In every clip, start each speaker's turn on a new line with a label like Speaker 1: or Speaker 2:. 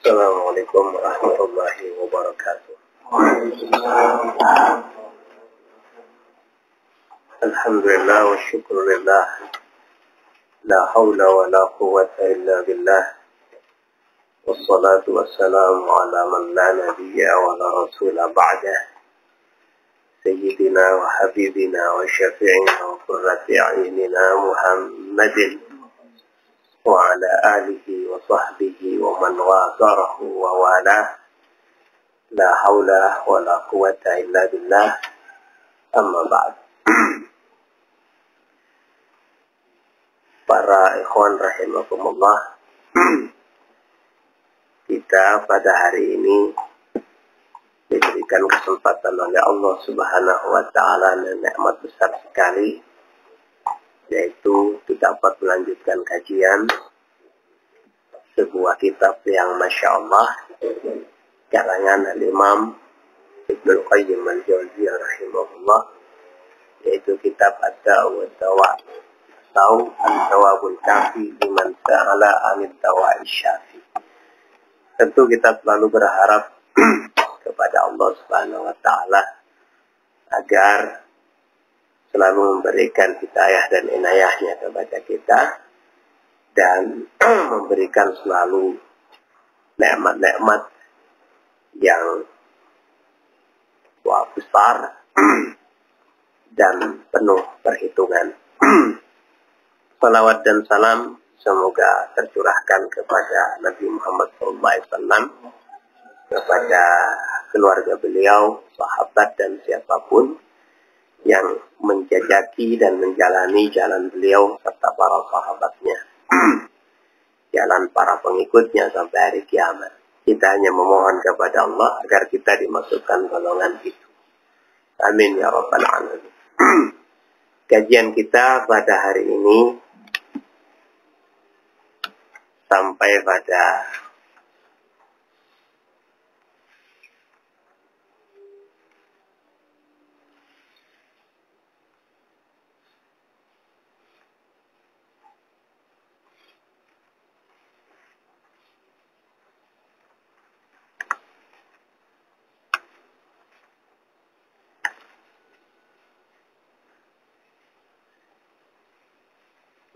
Speaker 1: Assalamualaikum warahmatullahi wabarakatuh. Alhamdulillah wa syukurillah. La hawla wa la quwwata illa billah. Wassalatu wassalamu ala man la nabiyya wa la rasula ba'dah. Sayyidina wa habibina wa syafi'ina wa qurrati a'yunina Muhammadin wa ala alihi wa sahbihi wa man wazarahu wa walah. La hawla wa la quwwata illa billah. Amma ba'd. Para ikhwan rahimakumullah, kita pada hari ini diberikan kesempatan oleh Allah Subhanahu wa Ta'ala dan nikmat besar sekali, yaitu kita dapat melanjutkan kajian sebuah kitab yang Masya Allah karangan Al-Imam Ibnul Qayyim Al-Jauziyah rahimahullah, yaitu kitab Ad-Da'u wad-Dawa' atau Al-Jawabul Kafi liman sa'ala 'anid dawa'i syafi. Tentu kita selalu berharap kepada Allah Subhanahu wa Ta'ala agar selalu memberikan hidayah dan inayahnya kepada kita dan memberikan selalu nikmat-nikmat yang besar dan penuh perhitungan. Salawat dan salam semoga tercurahkan kepada Nabi Muhammad SAW, kepada keluarga beliau, sahabat dan siapapun yang menjajaki dan menjalani jalan beliau serta para sahabatnya, jalan para pengikutnya sampai hari kiamat. Kita hanya memohon kepada Allah agar kita dimasukkan golongan itu. Amin ya rabbal alamin. Kajian kita pada hari ini sampai pada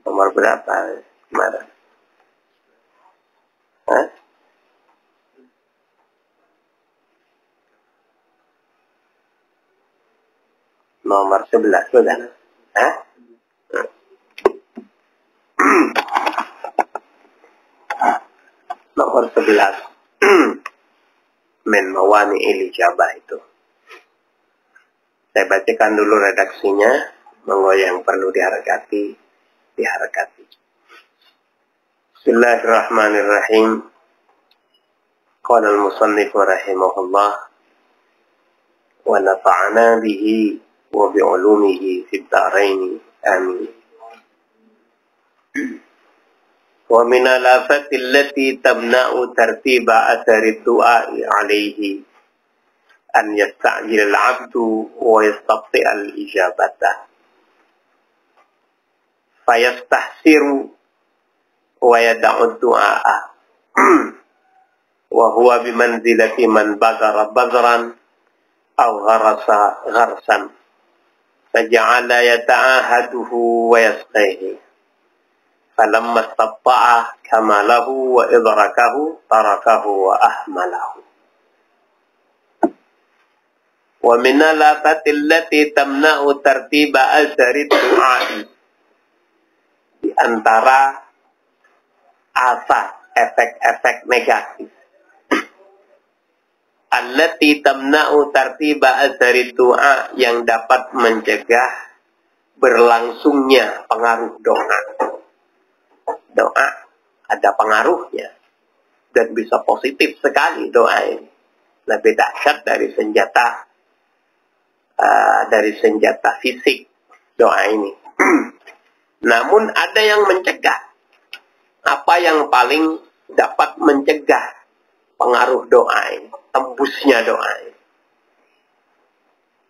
Speaker 1: nomor berapa kemarin? Nomor 11 sudah. Nomor 11. Min mawani'il ijabah itu. Saya bacakan dulu redaksinya. Monggo yang perlu diharakati. Bismillahirrahmanirrahim. Qala al-musannif rahimahullah wa nafa'ana bihi wa bi'ulumihi fid dharain amin. Wa min al-afati allati tamna'u tartiba athari ad-du'a'i 'alayhi an yasta'jil al-'abdu wa yastati al-ijabata fayastahsiru wa yada'u ad-du'a'a wa huwa bimanzilati man bagara bagran aw gharasa gharsan faja'ala yata'ahaduhu wa yasqihi falamma istata'a kamalahu wa idrakahu tarakahu wa ahmalahu. Wa min al-afati allati tamna'u tartiba athari du'a'i, di antara efek-efek negatif allati tamna'u tartiba athari du'a, yang dapat mencegah berlangsungnya pengaruh doa. Doa ada pengaruhnya dan bisa positif sekali doa ini. Lebih dahsyat dari senjata fisik doa ini. Namun ada yang mencegah. Apa yang paling dapat mencegah pengaruh doa ini, tembusnya doa ini?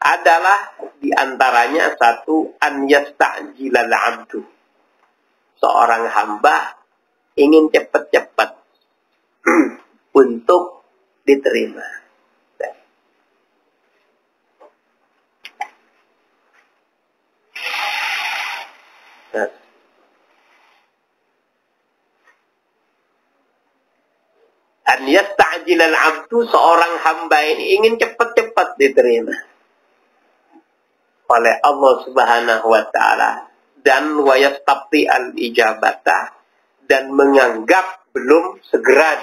Speaker 1: Adalah diantaranya satu, an yasta'jilal abdu. Seorang hamba ingin cepat-cepat untuk diterima. Nah. An yasta'jilal abdu, seorang hamba ini ingin cepat-cepat diterima oleh Allah Subhanahu wa taala, dan wa yastabti al ijabata, dan menganggap belum segera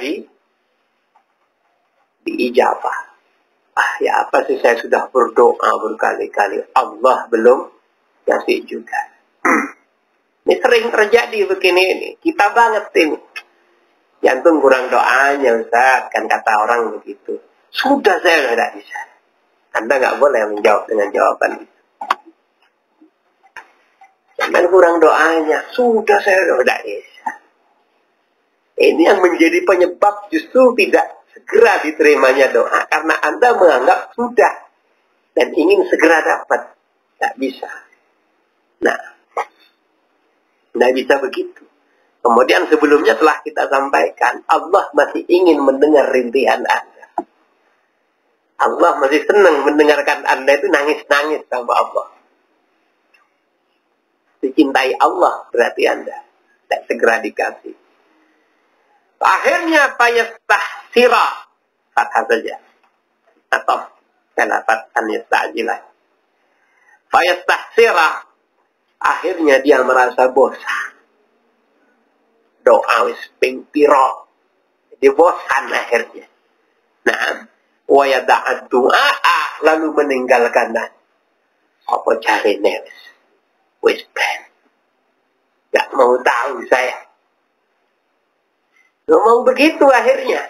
Speaker 1: diijabah. Ya apa sih, saya sudah berdoa berkali-kali, Allah belum kasih juga. Ini sering terjadi begini ini. Kita banget ini. Jantung kurang doanya, Ustaz. Kan kata orang begitu. Sudah, saya tidak bisa. Anda nggak boleh menjawab dengan jawaban itu. Jangan kurang doanya. Sudah, saya tidak bisa. Ini yang menjadi penyebab justru tidak segera diterimanya doa. Karena Anda menganggap sudah. Dan ingin segera dapat. Tidak bisa. Nah. Tidak bisa begitu. Kemudian sebelumnya telah kita sampaikan, Allah masih ingin mendengar rintihan Anda. Allah masih senang mendengarkan Anda itu nangis-nangis sama Allah. Dicintai Allah berarti Anda. Tidak segera dikasih. Akhirnya fayastahsira. Fathah saja. Atau kenapa yasta'jilah. Fayastahsira. Akhirnya dia merasa bosan. Doa wis ping piro. Jadi bosan akhirnya. Nah, wa yada'ad du'a, lalu meninggalkan dan apa carine wis ben. Gak mau tahu saya. Gak mau begitu akhirnya.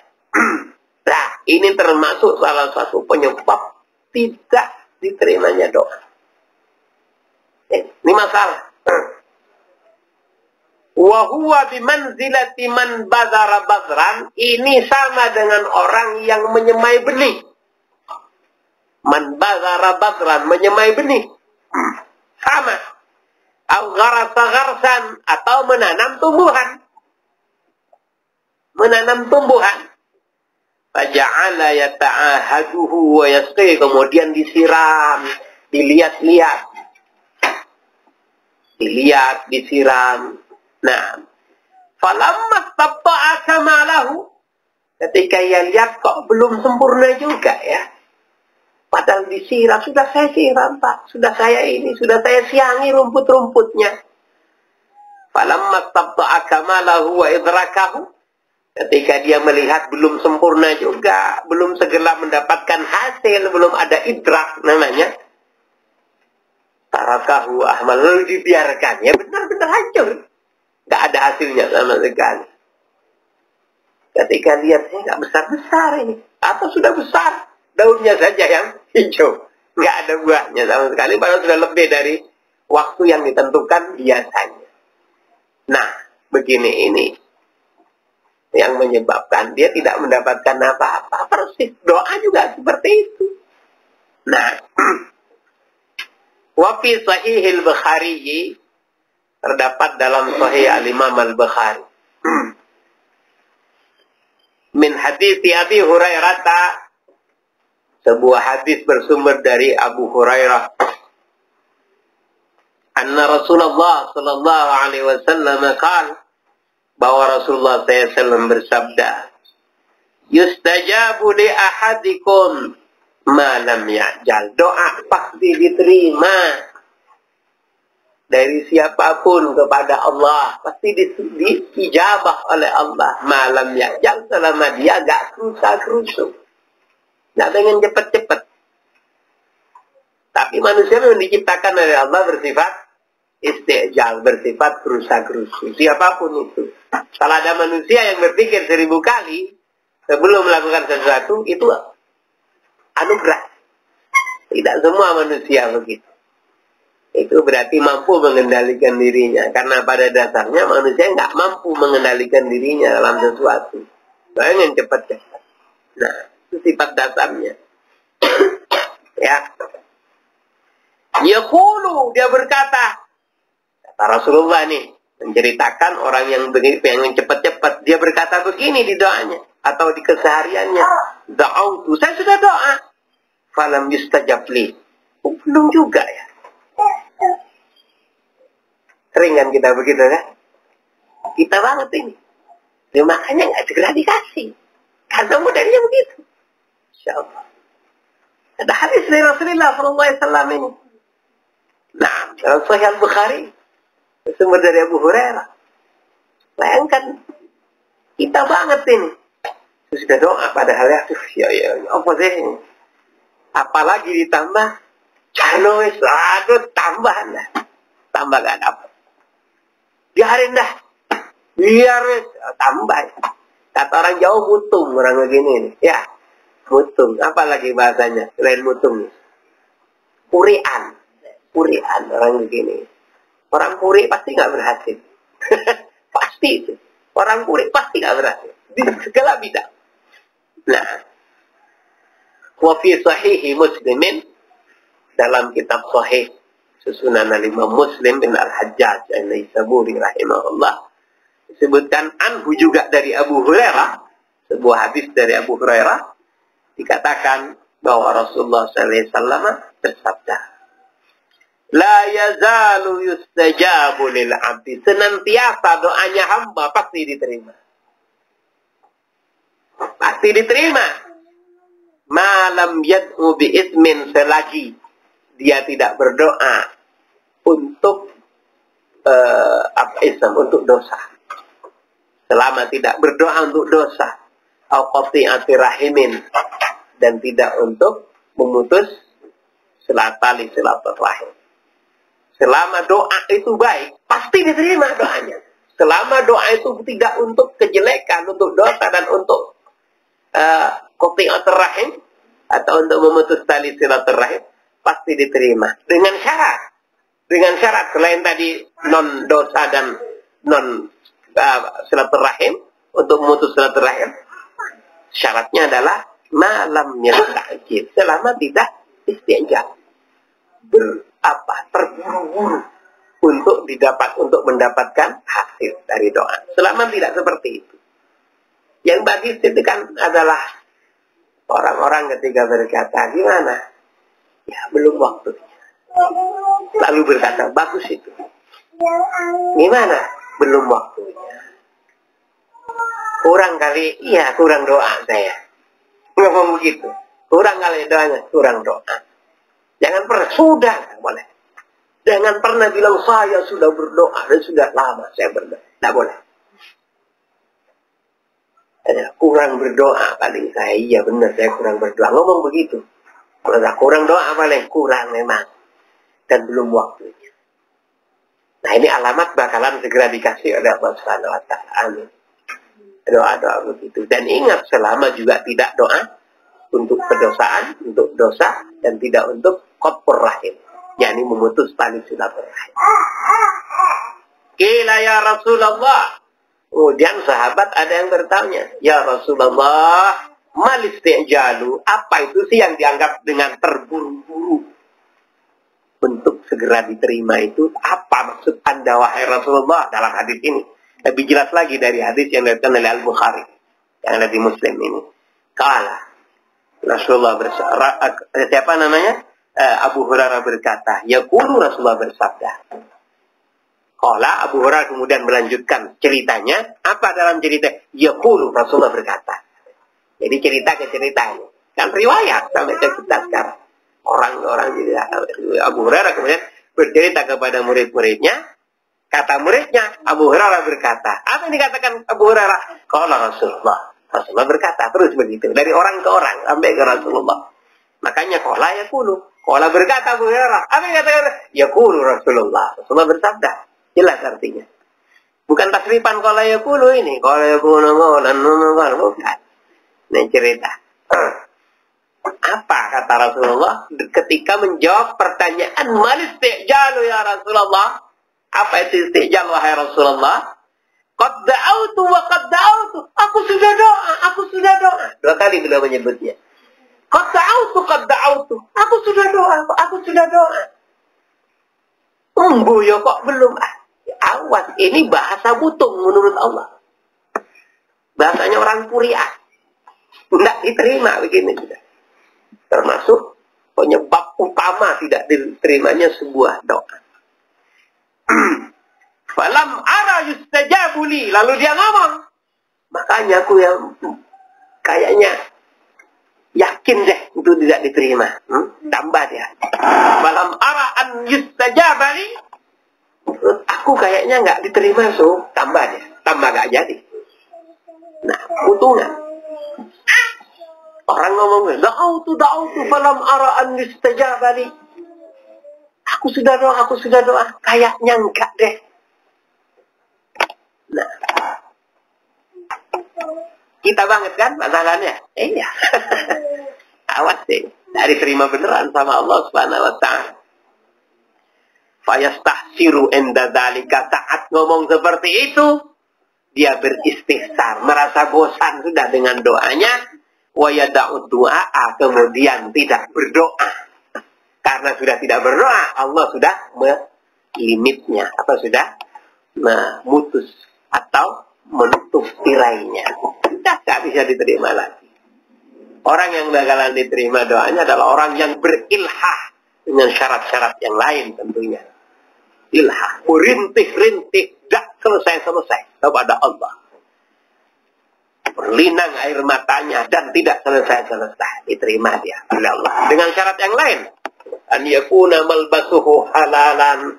Speaker 1: Nah, ini termasuk salah satu penyebab tidak diterimanya doa. Ini masalah. Wa huwa bimanzilati man bazara bazran, ini sama dengan orang yang menyemai benih. Man bazara bazran, menyemai benih. Sama. Au gharasa gharsan, atau menanam tumbuhan. Menanam tumbuhan. Faja'ala yata'ahaduhu wa yasqi, kemudian disiram, dilihat-lihat. Dilihat, disiram. Nah, falamma tabta'a kamalahu, ketika ia lihat kok belum sempurna juga ya. Padahal disiram, sudah saya siram Pak, sudah saya ini, sudah saya siangi rumput-rumputnya. Falamma tabta'a kamalahu wa idrakahu, ketika dia melihat belum sempurna juga, belum segera mendapatkan hasil, belum ada idrak namanya. Tarakahu ahmal, lalu dibiarkan, ya benar-benar hancur. Gak ada hasilnya sama sekali. Ketika lihat, nggak besar-besar ini. Atau sudah besar, daunnya saja yang hijau. Nggak ada buahnya sama sekali, padahal sudah lebih dari waktu yang ditentukan biasanya. Nah, begini ini. Yang menyebabkan dia tidak mendapatkan apa-apa. Persis, doa juga seperti itu. Nah, wa fi sahihil Bukhari, terdapat dalam Sahih Al-Imam Al-Bukhari. Min hadis Abi Hurairah, sebuah hadis bersumber dari Abu Hurairah. Anna Rasulullah sallallahu alaihi wasallam qala, bahwa Rasulullah SAW bersabda, yustajabu li ahadikum ma lam ya'jal. Doa pasti diterima dari siapapun kepada Allah, pasti diijabah oleh Allah. Malam ya, jangan selama dia gak kerusa-kerusu, gak pengen cepet-cepet. Tapi manusia memang diciptakan oleh Allah bersifat istijal, bersifat kerusa-kerusu. Siapapun itu. Kalau ada manusia yang berpikir 1000 kali sebelum melakukan sesuatu, itu anugerah. Tidak semua manusia begitu. Itu berarti mampu mengendalikan dirinya. Karena pada dasarnya manusia nggak mampu mengendalikan dirinya dalam sesuatu. Pengen cepat-cepat. Nah, itu sifat dasarnya. Ya. Yaqulu, dia berkata. Kata Rasulullah nih, menceritakan orang yang pengen cepat-cepat. Dia berkata begini di doanya. atau di kesehariannya, da'autu, saya sudah doa, falam yustajab li, belum juga ya. Sering kan kita begitu kan? Kita banget ini. Ya, makanya nggak segera dikasih. Karena modalnya begitu. Insyaallah. Ada hadis dari Rasulullah SAW ini. Nah, dalam Sahih Al-Bukhari, sumber dari Abu Hurairah. Bayangkan, kita banget ini. Sudah doa padahal ya, apa sih ini? Apalagi ditambah, canois, aduh tambahan dah. Tambah gak dapat. Biarin dah. Biar tambah. Kata orang Jawa mutung, orang begini nih. Ya, mutung. Apalagi bahasanya selain mutung? Purian. Purian orang begini. Orang puri pasti nggak berhasil. Pasti itu. Orang puri pasti nggak berhasil. Di segala bidang. Nah, wa fi sahihi Muslimin, dalam kitab Sahih susunan Imam Muslim bin Al-Hajjaj An-Naisaburi rahimahullah, disebutkan anhu juga dari Abu Hurairah, sebuah hadis dari Abu Hurairah, dikatakan bahwa Rasulullah SAW bersabda, la yazalu yustajabu lil abdi, senantiasa doanya hamba pasti diterima. Pasti diterima. Malam yad'u bi ismin, selagi dia tidak berdoa untuk untuk dosa. Selama tidak berdoa untuk dosa, au qati'ati rahimin, dan tidak untuk memutus tali silaturahim. Selama doa itu baik, pasti diterima doanya. Selama doa itu tidak untuk kejelekan, untuk dosa dan untuk qati'ati rahim atau untuk memutus tali silaturahim, pasti diterima dengan syarat. Dengan syarat selain tadi non dosa dan non silaturahim, untuk memutus silaturahim, syaratnya adalah malam yasta'jil, selama tidak isti'jal, terburu-buru untuk mendapatkan hasil dari doa. Selama tidak seperti itu. Yang bagus itu kan adalah orang-orang ketika berkata, gimana? Ya, belum waktunya. Lalu berkata, bagus itu. Gimana? Belum waktunya. Kurang kali, iya kurang doa saya. Ngomong begitu. Kurang kali doanya, kurang doa. Jangan pernah, sudah, boleh. Jangan pernah bilang, saya sudah berdoa, dan sudah lama saya berdoa. Tidak boleh. Kurang berdoa paling saya, iya benar saya kurang berdoa. Ngomong begitu. Kalau kurang doa paling kurang memang. Dan belum waktunya. Nah, ini alamat bakalan segera dikasih oleh Allah Subhanahu wa Ta'ala. Amin. Doa-doa begitu. Dan ingat, selama juga tidak doa untuk kedosaan, untuk dosa, dan tidak untuk qat'ur rahim, yakni memutus tali silaturahim. Qila ya Rasulullah. Kemudian sahabat ada yang bertanya, ya Rasulullah, mal isti'jalu, apa itu sih yang dianggap dengan terburu-buru untuk segera diterima itu? Apa maksud Anda wahai Rasulullah dalam hadis ini? Lebih jelas lagi dari hadis yang diriwayatkan oleh Al-Bukhari, yang ada di Muslim ini. Kala Rasulullah siapa namanya? Abu Hurairah berkata, yaqulu, Rasulullah bersabda. Kala Abu Hurairah kemudian melanjutkan ceritanya. Apa dalam cerita? Yaqulu, Rasulullah berkata. Jadi cerita ke cerita ini. Kan riwayat sampai ke kita sekarang. Orang-orang Abu Hurairah kemudian bercerita kepada murid-muridnya. Kata muridnya, Abu Hurairah berkata. Apa yang dikatakan Abu Hurairah? Qala Rasulullah. Rasulullah berkata terus begitu. Dari orang ke orang sampai ke Rasulullah. Makanya qala yaqulu. Qala berkata Abu Hurairah. Apa yang dikatakan? Yaqulu Rasulullah. Rasulullah bersabda. Jelas artinya. Bukan tasrifan qala yaqulu ini. Qala yaqulu bukan. Ini cerita. Apa kata Rasulullah ketika menjawab pertanyaan mal isti'jalu ya Rasulullah? Apa itu isti'jal wahai Rasulullah? Qad da'autu wa qad da'autu. Aku sudah doa, aku sudah doa. Dua kali beliau menyebutnya. Qad da'autu. Aku sudah doa, aku sudah doa. Ya kok belum. Awas, ini bahasa butung menurut Allah. Bahasanya orang Puriah. Tidak diterima begini sudah. Termasuk penyebab utama tidak diterimanya sebuah doa. Falam ara yustajabuli. Lalu dia ngomong. Makanya aku yang kayaknya yakin deh itu tidak diterima. Tambah dia. Falam ara an yustajabali. Aku kayaknya nggak diterima, so tambah dia. Tambah nggak jadi. Nah, utungan. Orang ngomong, da'autu falam ara an yustajabali. Aku sudah doa. Kayaknya enggak deh. Nah, kita banget kan masalahnya? Iya. Awas deh. Dari terima beneran sama Allah Subhanahu wa ta'ala. Fayastahsiru inda dzalika, saat ngomong seperti itu, dia beristihsar, merasa bosan sudah dengan doanya, wa yada'ud du'a, kemudian tidak berdoa. Karena sudah tidak berdoa, Allah sudah melimitnya, atau sudah memutus atau menutup tirainya. Sudah tidak bisa diterima lagi. Orang yang bakalan diterima doanya adalah orang yang berilhah dengan syarat-syarat yang lain tentunya. Ilhah, merintih-rintih, tidak selesai-selesai kepada Allah. Berlinang air matanya dan tidak selesai-selesai. Diterima dia oleh Allah. Dengan syarat yang lain. An yakuna malbasuhu halalan,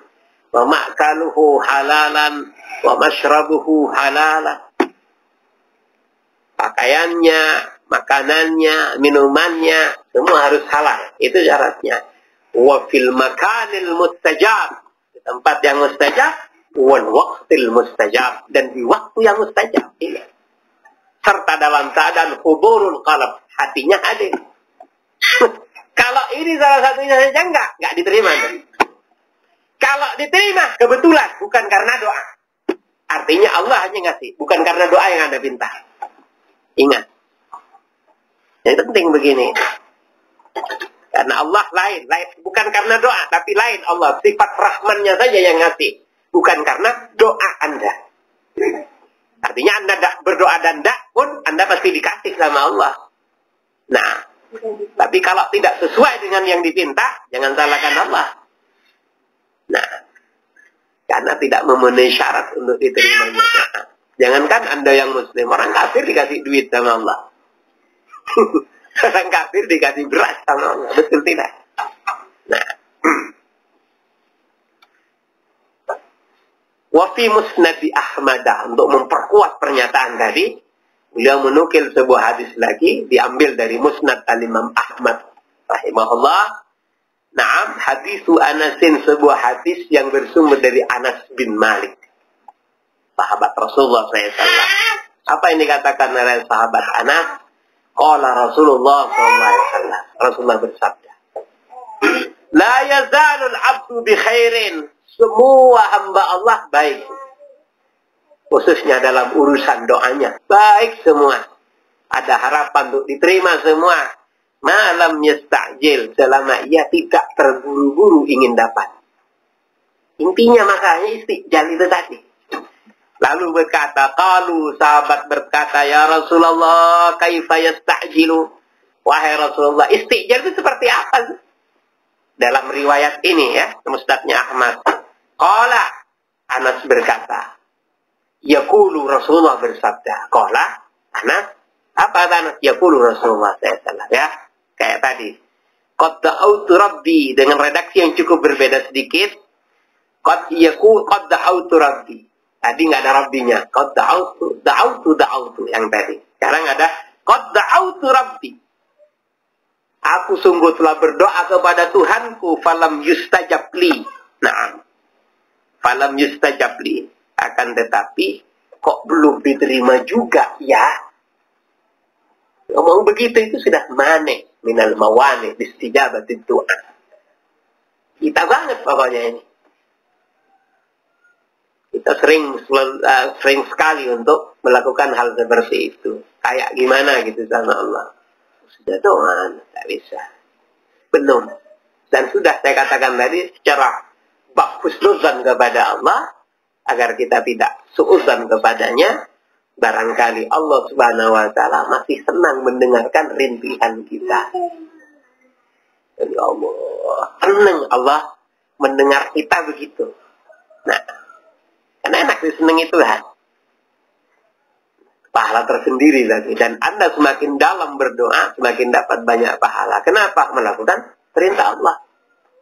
Speaker 1: wa ma'kaluhu halalan, wa mashrabuhu halalan. Pakaiannya, makanannya, minumannya, semua harus halal. Itu syaratnya. Wa fil makanil mustajab. Tempat yang mustajab, wal waqtil mustajab, dan di waktu yang mustajab. Ini. Serta dalam keadaan hudurul qalb, hatinya hadir. Kalau ini salah satunya saja enggak diterima. Kalau diterima, kebetulan, bukan karena doa. Artinya Allah hanya ngasih, bukan karena doa yang Anda minta. Ingat. Yang penting begini. Karena Allah lain, bukan karena doa, tapi lain Allah. Sifat rahmannya saja yang ngasih. Bukan karena doa Anda. Artinya Anda berdoa dan tidak pun, Anda pasti dikasih sama Allah. Nah, tapi kalau tidak sesuai dengan yang dipinta, jangan salahkan Allah. Nah, karena tidak memenuhi syarat untuk diterimanya. Nah, jangankan Anda yang muslim, orang kafir dikasih duit sama Allah. Orang kafir dikasih beras sama Allah. Betul tidak? Nah. Wafi musnadi Ahmadah. Untuk memperkuat pernyataan tadi, beliau menukil sebuah hadis lagi. Diambil dari musnad al-Imam Ahmad rahimahullah. Naam, hadisu Anasin, sebuah hadis yang bersumber dari Anas bin Malik, sahabat Rasulullah SAW. Apa yang dikatakan oleh sahabat Anas? Qala Rasulullah SAW. Rasulullah bersabda, la yazalul abdu bi khairin. Semua hamba Allah baik. Khususnya dalam urusan doanya. Baik semua. Ada harapan untuk diterima semua. Malam yasta'jil. Selama ia tidak terburu-buru ingin dapat. Intinya makanya istiqjal itu tadi. Lalu berkata, qalu, sahabat berkata, ya Rasulullah, kaifa yasta'jilu? Wahai Rasulullah, istiqjal itu seperti apa? Dalam riwayat ini ya, Musnadnya Ahmad. Qala, Anas berkata, yaqulu, Rasulullah bersabda. Qala, Anas, apa Anas? Yaqulu Rasulullah SAW ya, kayak tadi. Qad da'autu rabbi, dengan redaksi yang cukup berbeda sedikit. Qad da'autu rabbi. Tadi nggak ada rabbinya. Qad da'autu yang tadi. Sekarang ada qad da'autu rabbi. Aku sungguh telah berdoa kepada Tuhanku, falam yustajab li. Nah, falam yustajab li. Akan tetapi kok belum diterima juga ya. Ngomong begitu itu sudah mane minal mawani istijabatid du'a. Kita banget pokoknya ini. Kita sering sekali untuk melakukan hal seperti itu. Kayak gimana gitu sama Allah. Sudah doa, tak bisa. Belum. Dan sudah saya katakan tadi secara husnuzan kepada Allah, agar kita tidak suuzan kepadanya, Barangkali Allah Subhanahu wa Ta'ala masih senang mendengarkan rintihan kita. Ya Allah, senang Allah mendengar kita begitu. Nah, karena enak disenangi Tuhan. Pahala tersendiri lagi. Dan Anda semakin dalam berdoa, semakin dapat banyak pahala. Kenapa? Melakukan perintah Allah.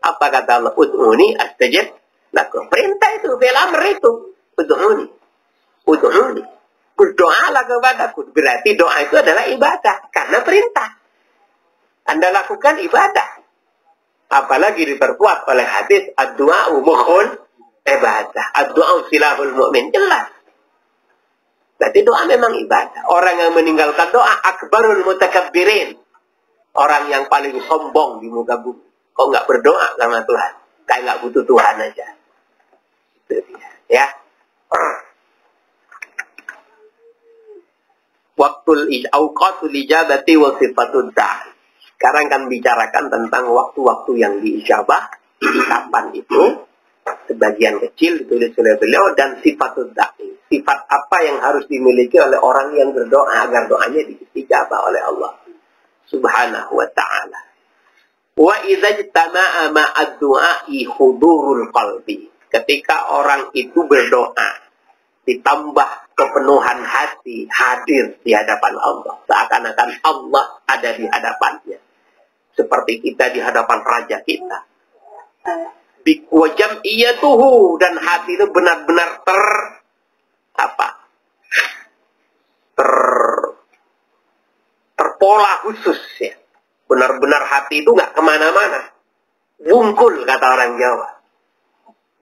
Speaker 1: Apa kata Allah? Ud'uni astajib lakum. Perintah itu, bil amr itu. Ud'uni. Ud'uni. Berdoalah kepadaku. Berarti doa itu adalah ibadah. Karena perintah. Anda lakukan ibadah. Apalagi diperkuat oleh hadis ad-du'a'u mukhul ibadah. Ad-du'a'u silahul mu'min. Jelas. Berarti doa memang ibadah. Orang yang meninggalkan doa akbarul mutakabbirin. Orang yang paling sombong di muka bumi. Kok nggak berdoa sama Tuhan? Kayak nggak butuh Tuhan aja. Itu dia. Ya. Waktul awqatul ijabati wa sifatud da'i. Sekarang kan bicarakan tentang waktu-waktu yang diijabah. Kapan itu? Sebagian kecil ditulis oleh beliau. Dan sifatud da'i. Sifat apa yang harus dimiliki oleh orang yang berdoa agar doanya diijabah oleh Allah Subhanahu wa ta'ala. Wa idza ijtama'a ma'ad du'a'i hudurul qalbi. Ketika orang itu berdoa ditambah kepenuhan hati hadir di hadapan Allah, seakan-akan Allah ada di hadapannya. Seperti kita di hadapan raja kita. Wa jam'iyatuhu, dan hati itu benar-benar terpola khusus ya. Benar-benar hati itu nggak kemana-mana. Wungkul kata orang Jawa.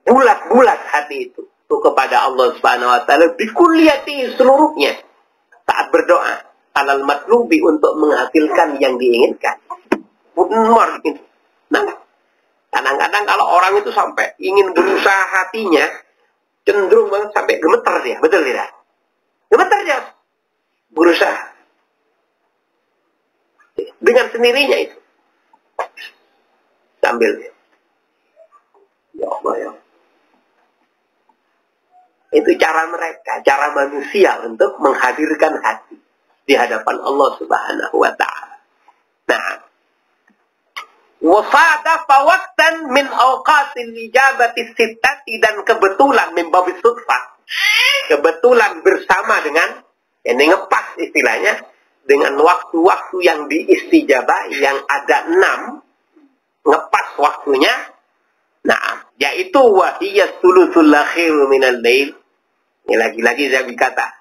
Speaker 1: Bulat-bulat hati itu kepada Allah Subhanahu wa Ta'ala bikulliyati seluruhnya saat berdoa alal matlubi untuk menghasilkan yang diinginkan. Benar gitu. Nah, kadang-kadang kalau orang itu sampai ingin berusaha hatinya cenderung banget sampai gemeter dia, betul tidak? Gemeter dia berusaha dengan sendirinya itu sambil ya Allah ya. Itu cara mereka, cara manusia untuk menghadirkan hati di hadapan Allah Subhanahu wa Ta'ala. Nah, wafada fawaktan min awqatil ijabati sittati, dan kebetulan min babis sudfah. Kebetulan bersama dengan, ini ngepas istilahnya, dengan waktu-waktu yang diistijabah yang ada 6, ngepas waktunya. Nah, yaitu wahiyat sulusul akhir minal lail. Ini lagi-lagi saya berkata.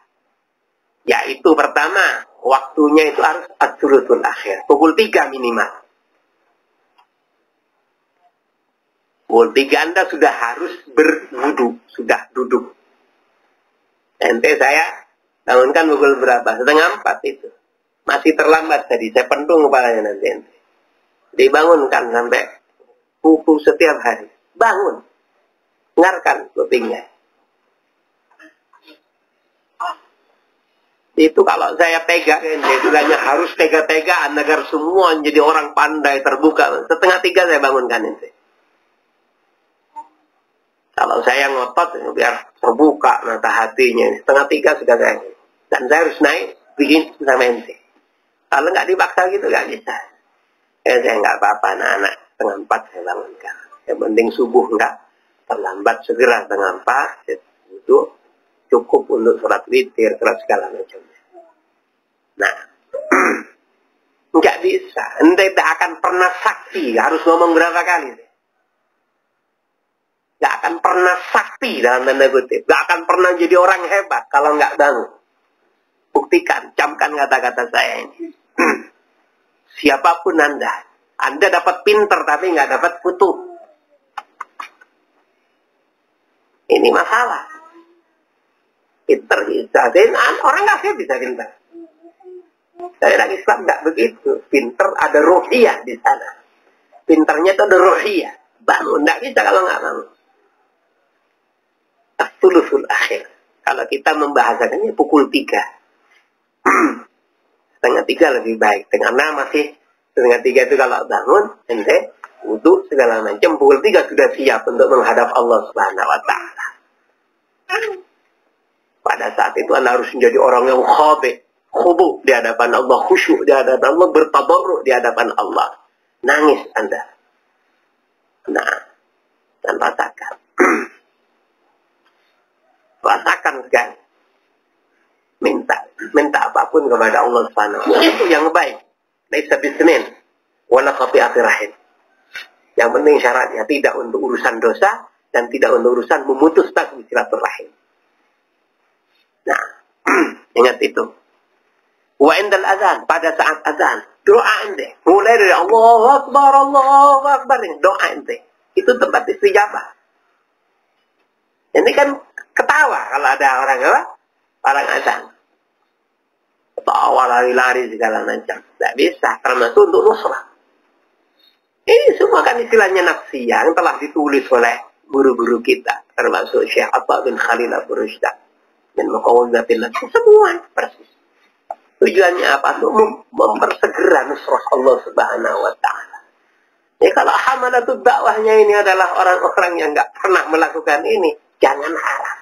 Speaker 1: Yaitu pertama, waktunya itu harus as-sulusul akhir. Pukul 3 minimal. Pukul 3 Anda sudah harus berwudu, sudah duduk. Nanti saya bangunkan pukul berapa? 3:30 itu. Masih terlambat tadi, saya pentung kepalanya nanti. Dibangunkan sampai kuku setiap hari. Bangun. Dengarkan kupingnya. Itu kalau saya pegang, istilahnya harus tega-tegaan agar semua menjadi orang pandai, terbuka. 2:30 saya bangunkan ini. Kalau saya ngotot, biar terbuka mata hatinya. 2:30 sudah saya. Dan saya harus naik, bikin sama ente. Kalau nggak dipaksa gitu, nggak bisa. Saya nggak apa-apa, anak-anak. 3:30 saya bangunkan. Yang penting subuh nggak terlambat, segera 3:30. Itu cukup untuk sholat witir, sholat segala macamnya. Nah, nggak bisa. Ente tidak akan pernah saksi. Harus ngomong berapa kali? Nggak akan pernah sakti dalam tanda kutip. Nggak akan pernah jadi orang hebat kalau nggak bangun. Buktikan, camkan kata-kata saya ini. Siapapun Anda dapat pinter tapi nggak dapat kutu. Ini masalah. Pinter bisa. Dan orang kafir bisa pinter. Saya Islam nggak begitu. Pinter ada ruhiyah di sana. Pinternya itu ada ruhiyah. Bangun. Nggak bisa kalau nggak bangun. As-sulusul akhir. Kalau kita membahasakannya pukul 3. 2:30 lebih baik. 2:30 masih 2:30 itu kalau bangun, ente wudu segala macam. Pukul 3 sudah siap untuk menghadap Allah Subhanahu wa Ta'ala. Pada pada saat itu Anda harus menjadi orang yang khudu di hadapan Allah, khusyuk di hadapan Allah, bertadarru di hadapan Allah. Nangis Anda. Nah, dan rasakan. Rasakan sekali. Minta apapun kepada Allah Subhanahu wa taala. Itu yang baik. Laisa bisnin wala qati'atir rahim. Yang penting syaratnya tidak untuk urusan dosa dan tidak untuk urusan memutus tali silaturahim. Nah, ingat itu. Wa indal azan, pada saat azan, doa ente. Mulai dari Allahu Akbar, doa ente. Itu tempat istijabah. Ini kan ketawa kalau ada orang apa? Orang azan. Ketawa lari-lari segala macam. Tidak bisa, termasuk untuk nusrah. Ini semua kan istilahnya nafsiyah yang telah ditulis oleh guru-guru kita. Termasuk Syekh Atta bin Khalil Abu Rushdah. Dan Muqawwadatil Nafsi. Semua persis. Tujuannya apa? Untuk mempersegera nusrah Allah Subhanahu wa ta'ala. Ya, kalau hamalatul dakwahnya ini adalah orang-orang yang nggak pernah melakukan ini, jangan harap.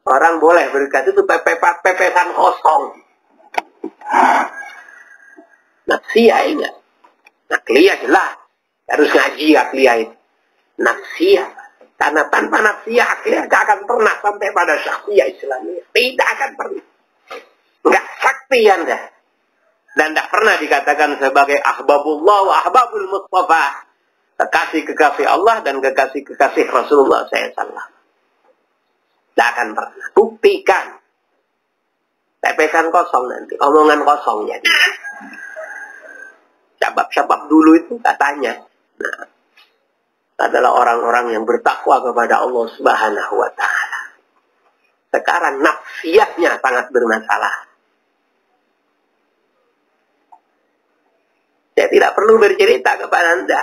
Speaker 1: Orang boleh berkata itu pepesan kosong. Nafsiyah ingat. Nakliyah jelas. Harus ngaji akliyah itu. Nafsiyah. Karena tanpa nafsiyah akliyah tidak akan pernah sampai pada syakhsiyah Islamiyah. Tidak akan pernah. Enggak sakti Anda. Dan tidak pernah dikatakan sebagai ahbabullah wa ahbabul Mustafa. Kekasih-kekasih Allah dan kekasih-kekasih Rasulullah SAW. Tidak akan pernah. Buktikan. Tepekan kosong nanti. Omongan kosong jadi. Syabab-syabab dulu itu katanya. Nah, adalah orang-orang yang bertakwa kepada Allah Subhanahu wa ta'ala. Sekarang nafsiyahnya sangat bermasalah. Saya tidak perlu bercerita kepada Anda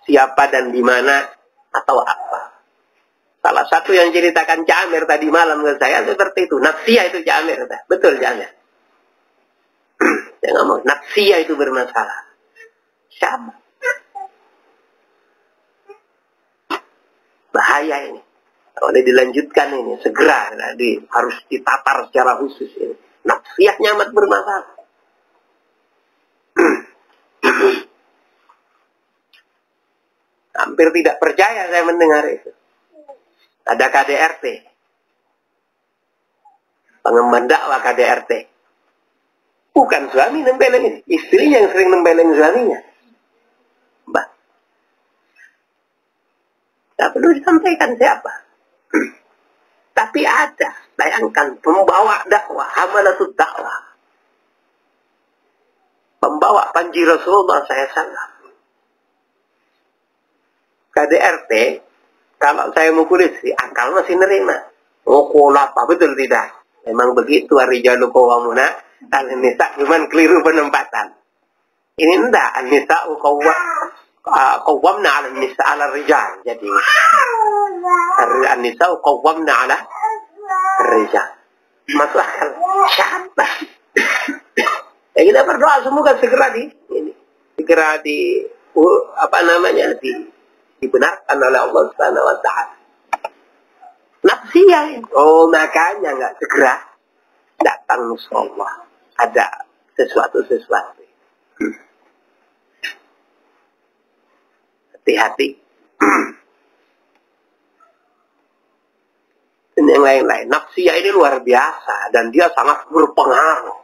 Speaker 1: siapa dan di mana atau apa. Salah satu yang ceritakan Cak Amir tadi malam ke saya seperti itu. Nafsiyah itu Cak Amir. Betul Cak Amir. Saya ngomong, nafsiyah itu bermasalah. Siapa? Bahaya ini. Kalau dilanjutkan ini, segera harus ditatar secara khusus ini. Nafsiyahnya amat bermasalah. Hampir tidak percaya saya mendengar itu. Ada KDRT. Pengemban dakwah KDRT. Bukan suami nempeleng, istrinya yang sering nempeleng suaminya. Mbak. Tak perlu disampaikan siapa. Tapi ada. Bayangkan pembawa dakwah. Hamalatul dakwah. Pembawa panji Rasulullah SAW. KDRT. Kalau saya mukul istri, akal masih nerima. Mukul apa? Betul tidak? Memang begitu. Ar-rijalu qawwamuna 'alan nisa, cuman keliru penempatan. Ini enggak. An-nisa'u qawwamna 'alan nisa 'ala rijal. Jadi an-nisa'u qawwamna 'ala rijal. Masuk akal. Siapa? Ya kita berdoa semoga segera dibenarkan oleh Allah Subhanahu wa ta'ala. Nafsiyah. Oh, makanya enggak segera datang nusrullah. Ada sesuatu. Hati-hati. Dan yang lain-lain. Nafsiyah ini luar biasa dan dia sangat berpengaruh.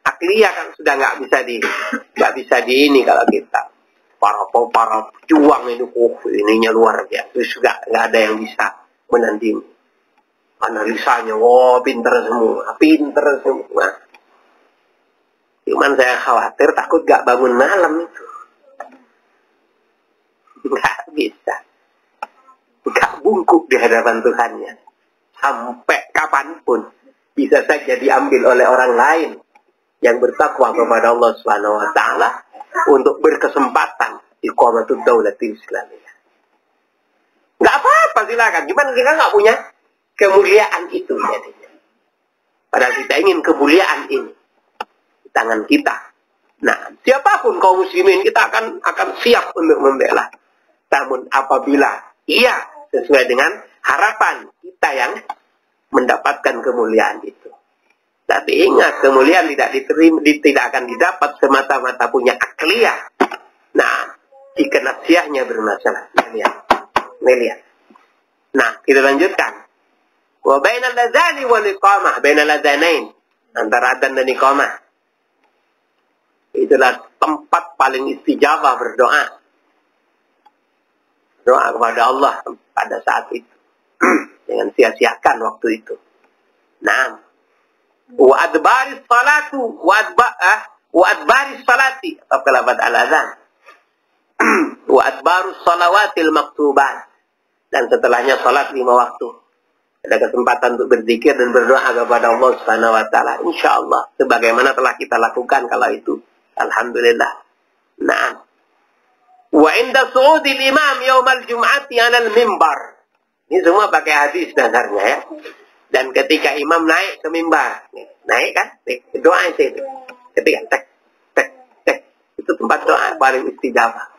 Speaker 1: Akliyah kan sudah nggak bisa di ini kalau kita. Para pejuang ini, ininya luar biasa. Terus juga nggak ada yang bisa menandingi. Analisanya, pinter semua. Cuman saya khawatir takut gak bangun malam itu. Gak bisa. Gak bungkuk di hadapan Tuhannya. Sampai kapanpun bisa saja diambil oleh orang lain yang bertakwa kepada Allah Subhanahu wa ta'ala untuk berkesempatan iqamatud daulatil Islamiyah. Gak apa-apa silakan. Cuman kita gak punya kemuliaan itu jadinya. Padahal kita ingin kemuliaan ini di tangan kita. Nah, siapapun kaum muslimin kita akan siap untuk membela. Namun apabila ia sesuai dengan harapan kita yang mendapatkan kemuliaan itu. Tapi ingat, kemuliaan tidak akan didapat semata-mata punya akliyah. Nah, jika nafsiyahnya bermasalah. Lihat. Nah, kita lanjutkan. Wa bainal ladzani wal iqamah, bainal ladzanain, antara adzan dan iqamah. Itulah tempat paling istijabah berdoa. Doa kepada Allah pada saat itu. Jangan sia-siakan waktu itu. Nah, wa adbaris salatu wa adbaris salati atau kalamat al-adzan. Wa adbarus salawatil maktubat, dan setelahnya salat 5 waktu. Ada kesempatan untuk berzikir dan berdoa kepada Allah Subhanahu wa taala, insyaallah sebagaimana telah kita lakukan kala itu. Alhamdulillah. Nah, wa inda su'udil imam yaumal jum'ati 'alal mimbar. Ini semua pakai hadis dasarnya ya. Dan ketika imam naik ke mimbar, naik kan, doa itu. Ketika tek, itu tempat doa paling istijabah.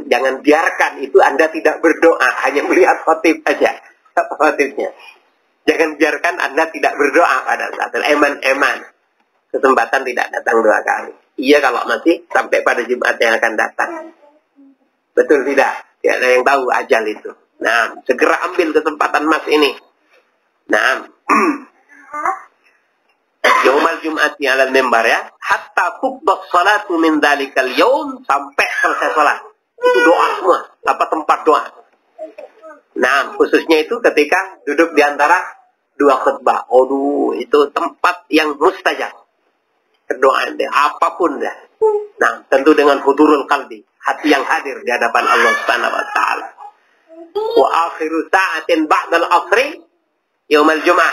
Speaker 1: Jangan biarkan itu Anda tidak berdoa, hanya melihat khotib aja. Khotibnya. Jangan biarkan Anda tidak berdoa pada saat eman. Kesempatan tidak datang 2 kali. Iya kalau masih sampai pada Jumat yang akan datang. Betul tidak? Tidak ada yang tahu ajal itu. Nah, segera ambil kesempatan emas ini. Nah, yaumal jum'ati 'alal mimbar ya, hatta tuqdas salatu min dzalikal yaum, sampai selesai salat. Itu doa semua, tempat doa. Nah, khususnya itu ketika duduk di antara 2 khutbah. Itu tempat yang mustajab. Berdoa deh, apapun dah. Nah, tentu dengan hudurul qalbi, hati yang hadir di hadapan Allah Subhanahu wa taala. Wa akhiru sa'atin ba'dal asri yaumal jum'ah.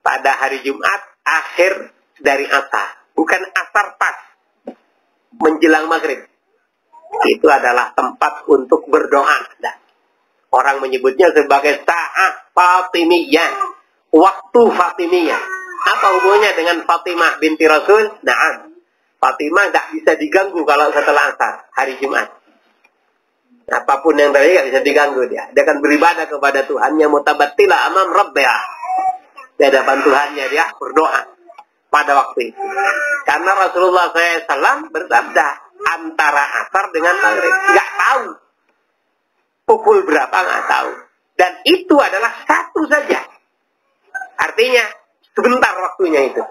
Speaker 1: Pada hari Jumat, akhir dari asar. Bukan asar pas. Menjelang maghrib. Itu adalah tempat untuk berdoa. Nah, orang menyebutnya sebagai sa'ah Fatimiyah. Waktu Fatimiyah. Apa hubungannya dengan Fatimah binti Rasul? Nah, Fatimah tidak bisa diganggu kalau setelah asar, hari Jumat. Apapun yang terjadi tidak bisa diganggu dia. Dia akan beribadah kepada Tuhannya, mutabattila amam rabbiha. Di hadapan Tuhannya dia berdoa pada waktu itu. Karena Rasulullah SAW bersabda, antara asar dengan maghrib. Nggak tahu. Pukul berapa nggak tahu. Dan itu adalah satu saja. Artinya, sebentar waktunya itu.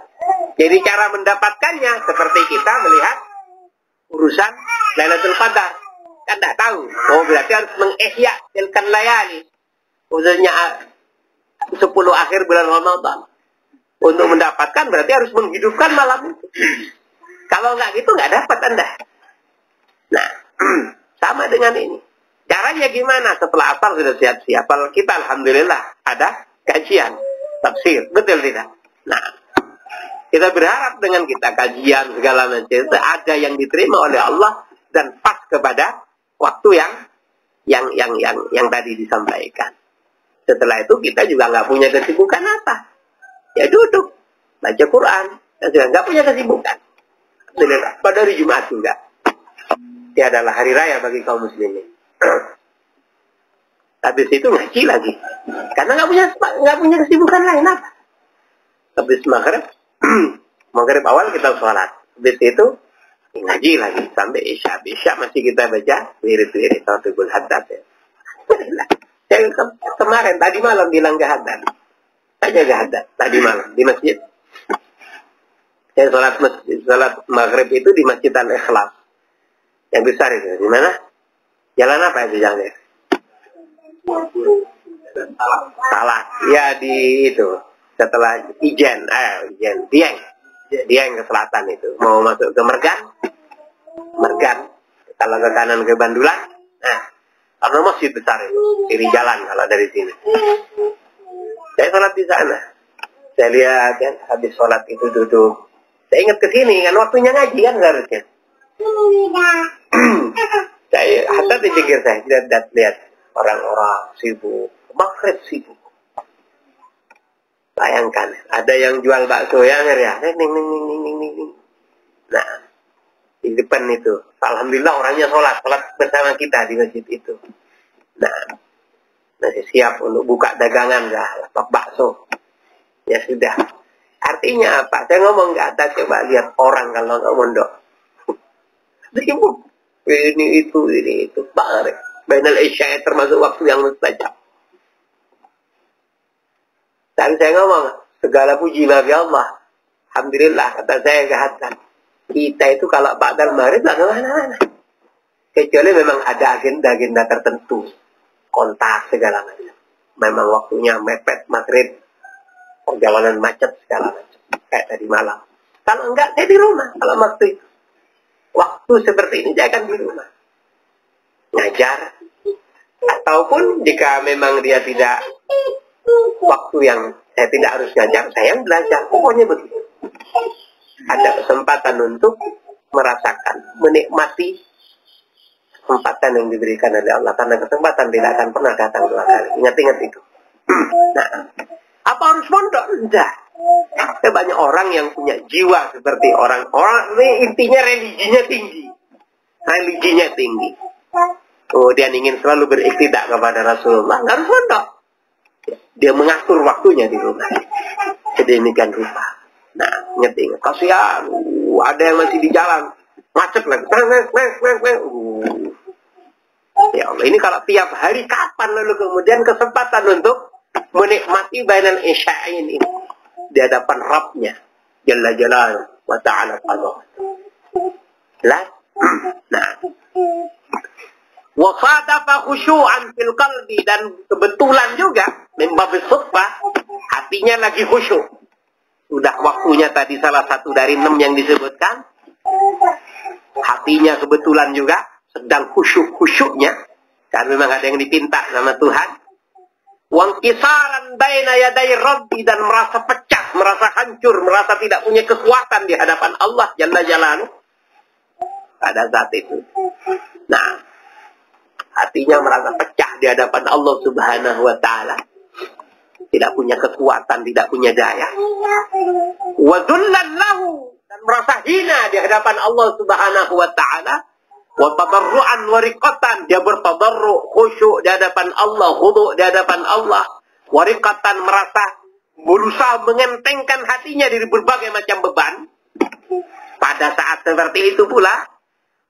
Speaker 1: Jadi cara mendapatkannya seperti kita melihat urusan Lailatul Qadar. Kan tidak tahu. Berarti harus mengihya tilkan layali. Khususnya 10 akhir bulan Ramadan. Untuk mendapatkan berarti harus menghidupkan malam itu. Kalau nggak gitu nggak dapat Anda. Nah, sama dengan ini. Caranya gimana? Setelah asar sudah siap-siap. Kalau kita alhamdulillah ada kajian tafsir, betul tidak? Nah, kita berharap dengan kita kajian segala macam itu ada yang diterima oleh Allah dan pas kepada waktu yang tadi disampaikan. Setelah itu kita juga nggak punya kesibukan apa, ya duduk baca Quran, dan juga nggak punya kesibukan. Pada hari Jumat juga, dia adalah hari raya bagi kaum muslimin. Habis itu ngaji lagi, karena nggak punya kesibukan lain apa. Habis maghrib awal kita sholat, habis itu ngaji lagi sampai isya masih kita baca wirid-wirid Tauhidul Haddad ya. Saya kemarin tadi malam bilang ke Haddad, saya ke Haddad tadi malam di masjid. Saya sholat maghrib itu di Masjid Al-Ikhlas yang besar itu. Di mana? Jalan apa itu jalannya? Salah. Ya di itu. Setelah Dieng ke selatan itu. Mau masuk ke Mergan. Kalau ke kanan ke Bandulan. Nah, karena masjid besar itu. Kiri jalan kalau dari sini. Saya sholat di sana. Saya lihat kan, habis sholat itu duduk. Saya ingat ke sini kan waktunya ngaji kan harusnya. Saya hatta dipikir saya lihat orang-orang sibuk, maghrib sibuk. Bayangkan, ada yang jual bakso ya, ning. Nah, di depan itu, alhamdulillah orangnya sholat bersama kita di masjid itu. Nah, masih siap untuk buka dagangan dah. apa bakso. Ya sudah. Artinya apa? Saya ngomong ke atas, coba lihat orang kalau nggak mondok. Sibuk. Ini itu. Barek. Bainal isya termasuk waktu yang mustajab. Dan saya ngomong, segala puji bagi Allah. Alhamdulillah, kata saya ke Hasan. Kita itu kalau ba'dal maghrib nggak kemana-mana. Kecuali memang ada agenda-agenda tertentu. Kontak segala macam. Memang waktunya mepet maghrib. Perjalanan macet segala macam. Kayak tadi malam. Kalau enggak, saya di rumah. Kalau waktu itu. Waktu seperti ini, saya akan di rumah. Ngajar. Ataupun jika memang dia tidak waktu yang saya tidak harus ngajar, saya yang belajar. Pokoknya begitu. Ada kesempatan untuk merasakan, menikmati kesempatan yang diberikan oleh Allah. Karena kesempatan tidak akan pernah datang dua kali. Ingat-ingat itu. Nah, apa harus mondok? Enggak. Ada banyak orang yang punya jiwa seperti orang-orang ini, intinya religinya tinggi. Religinya tinggi. Kemudian ingin selalu beriktidak kepada Rasulullah. Nggak harus mondok. Dia mengatur waktunya di rumah. Sedemikian rupa. Nah, ingat-ingat. Kasihan. Ada yang masih di jalan. Macet lagi. Ya Allah, ini kalau tiap hari kapan lalu kemudian kesempatan untuk menikmati bainal isya'in ini di hadapan Rabbnya Jalla Jalaluhu wa ta'ala Allah. Jelas? Nah, wa sadafa khusyu'an fil qalbi, dan kebetulan juga membab sufah hatinya lagi khusyuk. Sudah waktunya tadi salah satu dari 6 yang disebutkan. Hatinya kebetulan juga sedang khusyuk-khusyuknya, karena memang ada yang dipinta sama Tuhan. Wangkisaran baina yaday Rabbi, dan merasa pecah, merasa hancur, merasa tidak punya kekuatan di hadapan Allah Jalla Jalaluhu pada saat itu. Nah, hatinya merasa pecah di hadapan Allah Subhanahu wa Ta'ala. Tidak punya kekuatan, tidak punya daya. Wa dhullan lahu, dan merasa hina di hadapan Allah Subhanahu wa Ta'ala. Wa tadarru'an wa riqatan, dia bertadarru', khusyuk di hadapan Allah, khudu' di hadapan Allah. Wa riqatan, merasa berusaha mengentengkan hatinya dari berbagai macam beban. Pada saat seperti itu pula,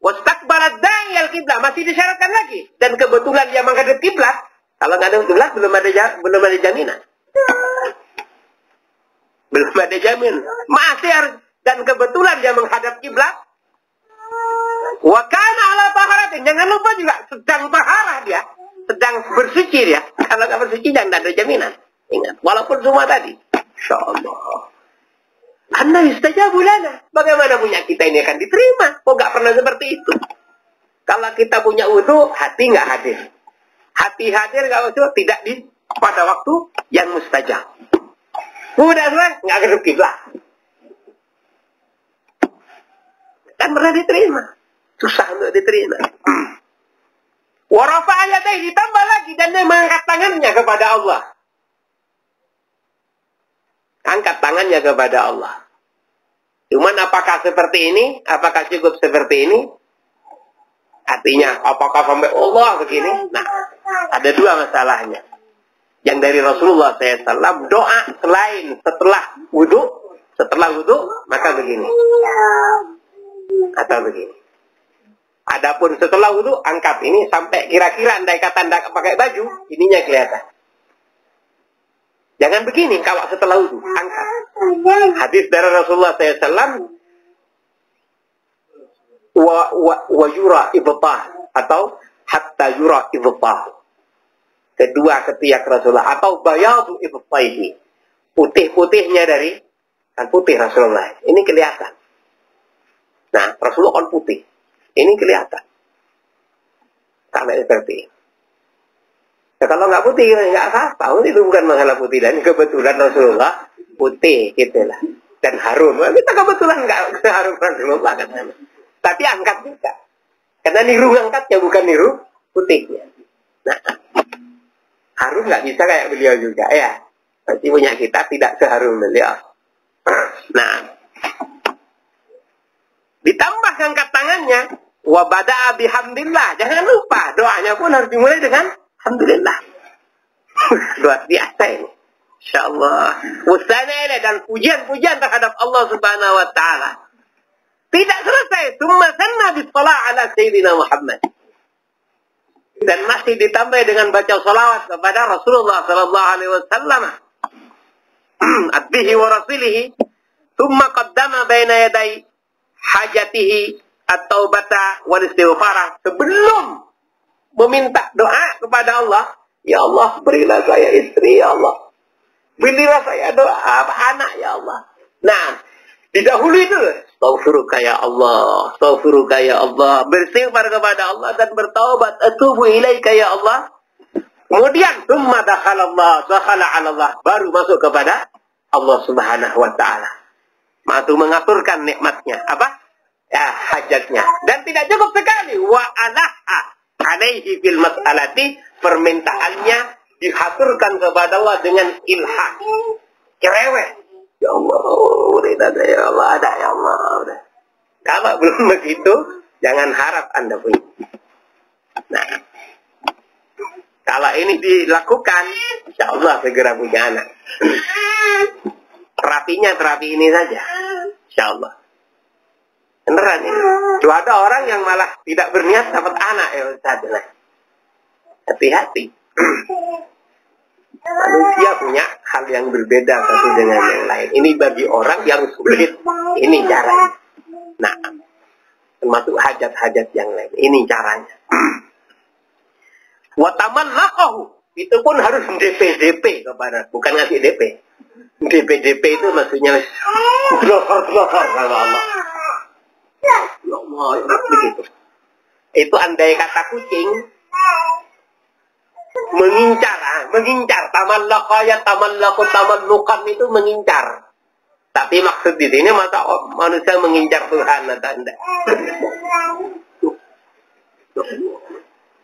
Speaker 1: wastaqbalat da'iyal qiblah, masih disyaratkan lagi. Dan kebetulan dia menghadap kiblat. Kalau nggak ada kiblat belum ada jaminan. Belum ada jaminan. Masih harus, dan kebetulan dia menghadap kiblat. Wa kana ala taharatin, jangan lupa juga sedang taharah dia, sedang bersuci dia. Kalau nggak bersuci jangan ada jaminan. Ingat, walaupun semua tadi. Insyaallah. Anna yustajabu lana. Bagaimana punya kita ini akan diterima? Kok nggak pernah seperti itu? Kalau kita punya wudu, hati nggak hadir. Hati hadir kalau itu tidak di pada waktu yang mustajab. Udah selesai, nggak kedua kiblat. Kan pernah diterima. Susah untuk diterima. Wa rafa'a yadayhi, ditambah lagi, dan dia mengangkat tangannya kepada Allah. Angkat tangannya kepada Allah. Cuman apakah seperti ini? Apakah cukup seperti ini? Artinya, apakah sampai Allah begini? Nah, ada dua masalahnya. Yang dari Rasulullah SAW, doa selain setelah wudu, maka begini. Atau begini. Adapun setelah wudu, angkat ini sampai kira-kira andai kata anda pakai baju, ininya kelihatan. Jangan begini kalau setelah wudu, angkat. Hadis dari Rasulullah SAW, wa yura ibtah, atau hatta yura ibtah. Kedua ketiak Rasulullah, atau bayadu ibtaihi. Putih-putihnya dari, kan putih Rasulullah. Ini kelihatan. Nah, Rasulullah kan putih. Ini kelihatan. Karena seperti ini. Nah, kalau nggak putih, nggak apa-apa. Itu bukan masalah putih. Dan kebetulan Rasulullah putih, gitu lah. Dan harum. Kita kebetulan nggak harum Rasulullah. Kan. Tapi angkat juga. Karena niru angkatnya, bukan niru putihnya. Nah, harum nggak bisa kayak beliau juga. Ya, pasti punya kita tidak seharum beliau. Nah, ditambah angkat tangannya, wa bada'a bihamdillah. Jangan lupa, doanya pun harus dimulai dengan alhamdulillah. Luar biasa ini. Insyaallah. Wasana dan pujian-pujian terhadap Allah Subhanahu wa taala. Tidak selesai. Tsumma sanna bis shalah ala sayyidina Muhammad. Dan masih ditambah dengan baca salawat kepada Rasulullah sallallahu alaihi wasallam. Abdihi wa rasulihi. Tsumma qaddama baina yaday hajatihi at-taubata wal istighfar. Sebelum meminta doa kepada Allah, ya Allah berilah saya istri ya Allah. Berilah saya doa anak ya Allah. Nah, didahului itu astaghfiruka ya Allah, astaghfiruka ya Allah, beristighfar kepada Allah dan bertaubat, atubu ilaika ya Allah. Kemudian tsumma dakhala ala Allah, baru masuk kepada Allah Subhanahu wa taala. Masuk mengaturkan nikmatnya, apa? Ya, hajatnya. Dan tidak cukup sekali wa alaha alaihi fil mas'alati, permintaannya dihaturkan kepada Allah dengan ilhah. Cerewet. Ya Allah, ada ya Allah, ada ya Allah. Udah. Kalau belum begitu, jangan harap Anda punya. Nah, kalau ini dilakukan, insya Allah segera punya anak. Terapinya terapi ini saja, insya Allah. Beneran ini. Tuh ada orang yang malah tidak berniat dapat anak ya Ustaz. Hati-hati. Manusia punya hal yang berbeda satu dengan yang lain. Ini bagi orang yang sulit. Ini caranya. Nah, termasuk hajat-hajat yang lain. Ini caranya. Watamallaqahu. Itu pun harus DP kepada, bukan ngasih DP. DP itu maksudnya glosor sama Allah. Ya Allah, begitu. Itu andai kata kucing mengincar, tamallukan itu mengincar. Tapi maksud di sini masa manusia mengincar Tuhan atau enggak?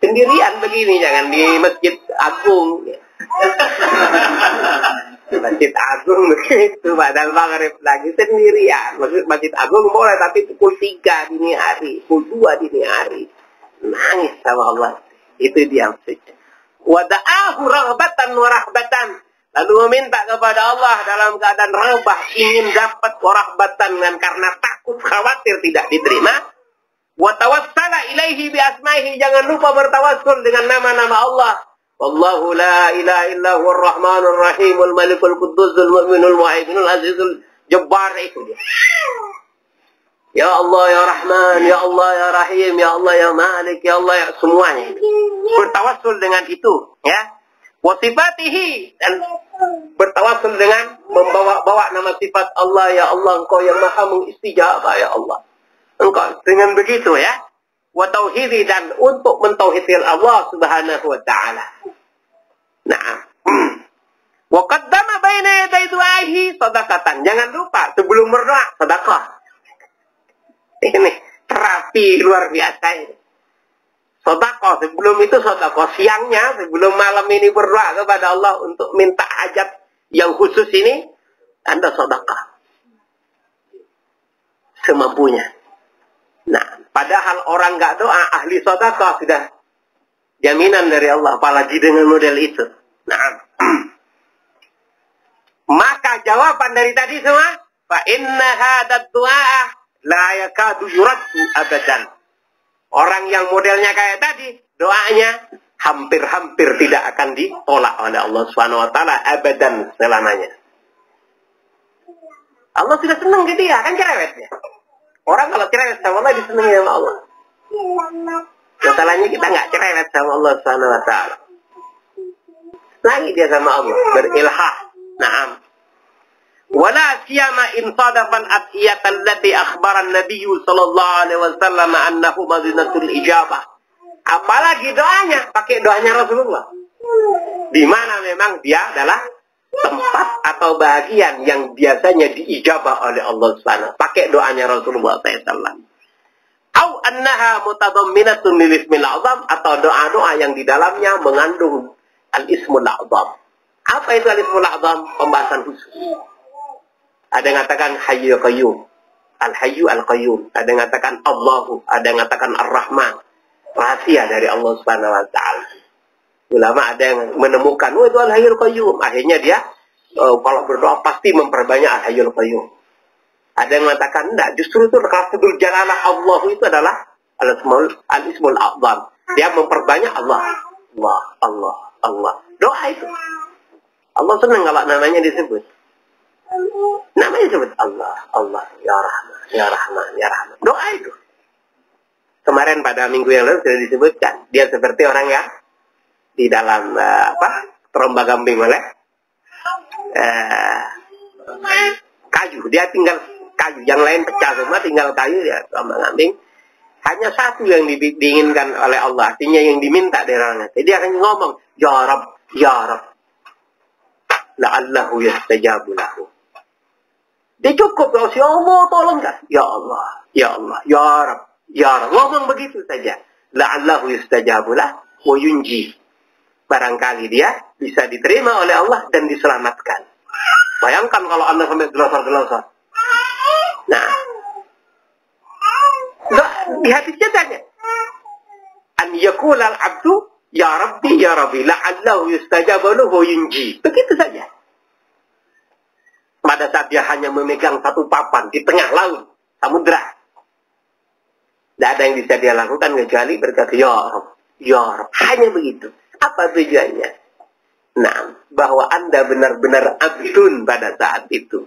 Speaker 1: Sendirian begini, jangan di masjid agung. Masjid agung begitu, padahal maghrib lagi sendirian. Masjid agung boleh, tapi pukul 3 dini hari, pukul 2 dini hari. Nangis sama Allah. Itu dia maksudnya. Wada'ahu raghbatan wa rahbatan. Lalu meminta kepada Allah dalam keadaan raghbah, ingin dapat warahbatan, dan karena takut khawatir tidak diterima. Wa tawassala ilaihi bi asma'ihi, jangan lupa bertawassul dengan nama-nama Allah. Wallahu la ilaha illa huwar rahmanur rahimul malikul quddusul mu'minul muhaiminul azizul jabbar, itu dia. Ya Allah ya Rahman, ya Allah ya Rahim, ya Allah ya Malik, ya Allah ya semuanya. Bertawassul dengan itu, ya. Wa sifatihi, dan bertawassul dengan membawa-bawa nama sifat Allah, ya Allah Engkau yang Maha mengistijabah ya Allah. Engkau dengan begitu ya. Wa tauhidi, dan untuk mentauhidkan Allah Subhanahu wa taala. Nah, wa qaddama baina yaday du'ahi shadaqatan. Jangan lupa sebelum berdoa sedekah. Ini terapi luar biasa ini. Sedekah, sebelum itu sedekah siangnya, sebelum malam ini berdoa kepada Allah untuk minta hajat yang khusus ini, Anda sedekah semampunya. Nah, padahal orang nggak doa, ahli sedekah sudah jaminan dari Allah, apalagi dengan model itu. Nah, maka jawaban dari tadi semua, fa inna hadad du'a la yakadu yuraddu abadan. Orang yang modelnya kayak tadi, doanya hampir-hampir tidak akan ditolak oleh Allah Subhanahu wa taala abadan selamanya. Allah sudah senang gitu ya, kan cerewetnya. Orang kalau cerewet sama Allah disenangi sama Allah. Masalahnya kita nggak cerewet sama Allah Subhanahu wa taala. Lagi dia sama Allah, berilhah. Naam. Wala siyama in sadafal atiyat allati akhbara an-nabiy sallallahu alaihi wasallam annahu madinatul ijabah. Apalagi doanya, pakai doanya Rasulullah. Di mana memang dia adalah tempat atau bagian yang biasanya diijabah oleh Allah Subhanahu. Pakai doanya Rasulullah sallallahu. Au annaha mutadamminatun lil ismil azam, atau doa-doa yang di dalamnya mengandung al-ismul azam. Apa itu al-ismul azam? Pembahasan khusus. Ada yang mengatakan Hayyu Qayyum, Al-Hayyu Al-Qayyum. Ada yang mengatakan Allahu, ada yang mengatakan Ar-Rahman. Rahasia dari Allah Subhanahu wa taala. Ulama ada yang menemukan, oh itu Al-Hayyu Al-Qayyum. Akhirnya dia kalau berdoa pasti memperbanyak Al-Hayyul Qayyum. Ada yang mengatakan enggak, justru itu lafzul jalalah Allah itu adalah al-ismul a'zam. Dia memperbanyak Allah. Allah, Allah, Allah. Doa itu. Allah senang kalau namanya disebut. Namanya disebut Allah, Allah, Ya Rahman, Ya Rahman, Ya Rahman. Doa itu. Kemarin pada minggu yang lalu sudah disebutkan. Dia seperti orang yang di dalam terombang gambing oleh kayu. Dia tinggal kayu. Yang lain pecah semua, tinggal kayu. Dia terombang gambing. Hanya satu yang diinginkan oleh Allah. Artinya yang diminta dari orangnya. Jadi dia akan ngomong, Ya Rab, Ya Rab. La'allahu yastajabu lahu. Dia cukup. Ya Allah, tolong kan? Ya Allah, Ya Allah, Ya Rab, Ya Rab. Ngomong begitu saja. La'allahu yastajabu lahu wa yunji. Barangkali dia bisa diterima oleh Allah dan diselamatkan. Bayangkan kalau Anda sampai gelosor-gelosor. Nah, di hadisnya tanya. An yakulal abdu, Ya Rabbi, Ya Rabbi, la'allahu yustajabu lahu wa yunji. Begitu saja. Pada saat dia hanya memegang satu papan di tengah laut, samudra. Tidak ada yang bisa dia lakukan kecuali berkata, Ya Rabb, Ya Rabb. Hanya begitu. Apa tujuannya? Nah, bahwa Anda benar-benar abdun pada saat itu.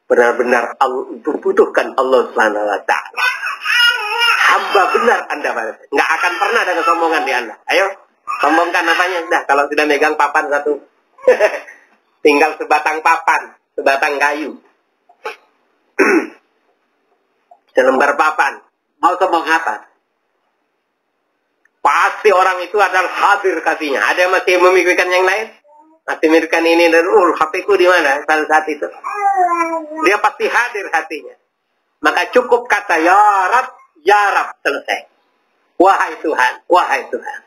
Speaker 1: Benar-benar butuhkan Allah SWT. Hamba benar Anda pada saat itu. Nggak akan pernah ada kesombongan di Anda. Ayo, sombongkan apanya? Nah, kalau sudah megang papan satu. Tinggal sebatang papan. Sebatang kayu. Selembar papan. Mau sombong apa? Pasti orang itu adalah hadir kasihnya. Ada yang masih memikirkan yang lain? Masih memikirkan ini dan HP-ku di mana pada saat itu? Dia pasti hadir hatinya. Maka cukup kata Ya Rab, Ya Rab. Selesai. Wahai Tuhan, wahai Tuhan.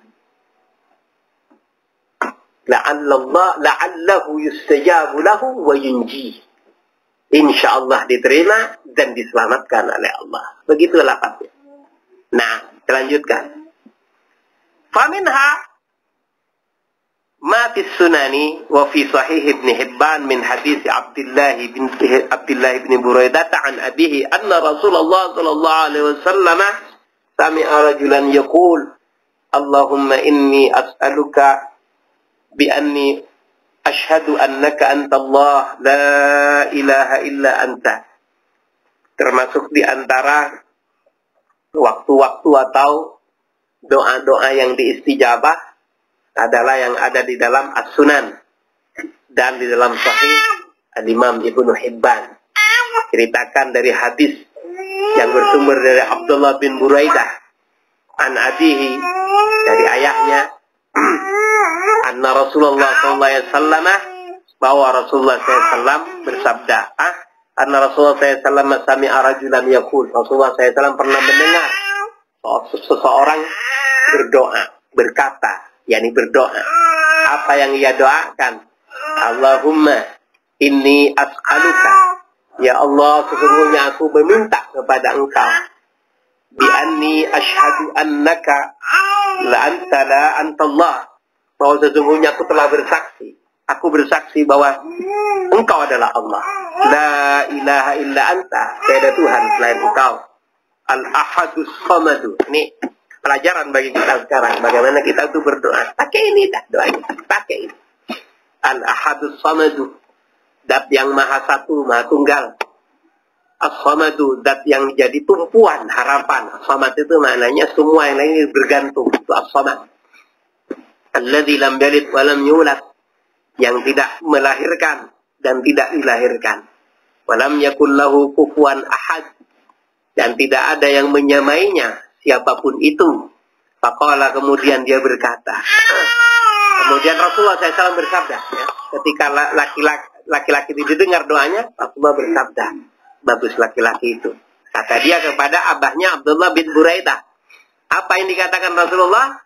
Speaker 1: La'allahu yustajabu lahu wa yunji. InsyaAllah diterima dan diselamatkan oleh Allah. Begitu lafaznya. Nah, lanjutkan. Faminha ma fi sunani wa fi sahih Ibn Hibban min hadis Abdullah bin Buraidah an abihi anna Rasulullah sallallahu alaihi wasallam sami'a rajulan yaqul Allahumma inni as'aluka bi anni ashhadu annaka anta Allah la ilaha illa anta. Termasuk di antara waktu-waktu atau doa-doa yang diistijabah adalah yang ada di dalam As-Sunan dan di dalam Sahih Al-Imam Ibnu Hibban. Ceritakan dari hadis yang bersumber dari Abdullah bin Buraidah an abihi, dari ayahnya, anna Rasulullah SAW, bahwa Rasulullah SAW bersabda, anna Rasulullah SAW sami'a rajulan yaqul, Rasulullah SAW pernah mendengar seseorang berdoa, berkata, yakni berdoa. Apa yang ia doakan? Allahumma inni as'aluka, ya Allah, sesungguhnya aku meminta kepada Engkau, bi anni asyhadu annaka la anta Allah, bahwa sesungguhnya aku telah bersaksi, aku bersaksi bahwa Engkau adalah Allah, la ilaha illa anta, tiada Tuhan selain Engkau, al-ahadus samadu. Ini pelajaran bagi kita sekarang, bagaimana kita itu berdoa. Pakai ini dah doanya, pakai ini. Al-ahadus samadu, dat yang maha satu, maha tunggal. As-samadu, dat yang jadi tumpuan harapan. As-samad itu maknanya semua yang lain bergantung. Itu as-samad. Alladzi lam yalid wa lam yulad, yang tidak melahirkan dan tidak dilahirkan. Wa lam yakul lahu kufuwan ahad, dan tidak ada yang menyamainya, siapapun itu. Faqala, kemudian dia berkata. Kemudian Rasulullah SAW bersabda, ya, ketika laki-laki itu didengar doanya, Rasulullah bersabda, bagus laki-laki itu. Kata dia kepada abahnya Abdullah bin Buraidah. Apa yang dikatakan Rasulullah?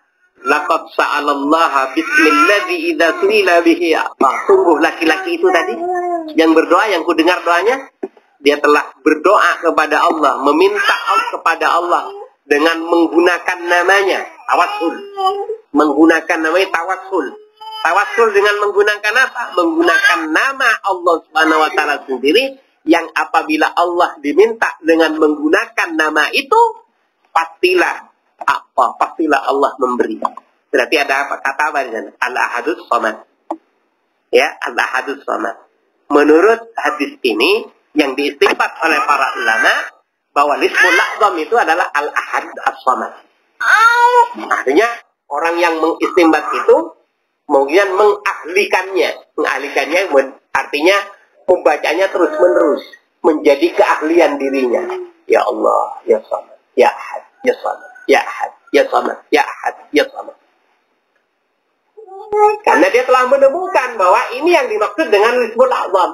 Speaker 1: Laqad sa'alallaha bismilladzi idza su'ila bihi. Sungguh laki-laki itu tadi yang berdoa, yang ku dengar doanya, dia telah berdoa kepada Allah, meminta kepada Allah dengan menggunakan namanya, tawassul. Menggunakan namanya tawassul. Tawassul dengan menggunakan apa? Menggunakan nama Allah Subhanahu wa taala sendiri, yang apabila Allah diminta dengan menggunakan nama itu, pastilah apa? Pastilah Allah memberi. Berarti ada apa? Kata apa di sana? Al-Ahadus Samad. Ya, Al-Ahadus Samad. Menurut hadis ini yang diistinbat oleh para ulama bahwa Ismul A'zam itu adalah Al-Ahad As-Samad. Artinya orang yang mengistinbat itu kemudian mengahlikannya. Mengahlikannya artinya membacanya terus-menerus menjadi keahlian dirinya. Ya Allah, ya Samad, ya Ahad, ya Samad, ya Ahad, ya Samad, ya Ahad, ya Samad. Karena dia telah menemukan bahwa ini yang dimaksud dengan Ismul A'zam.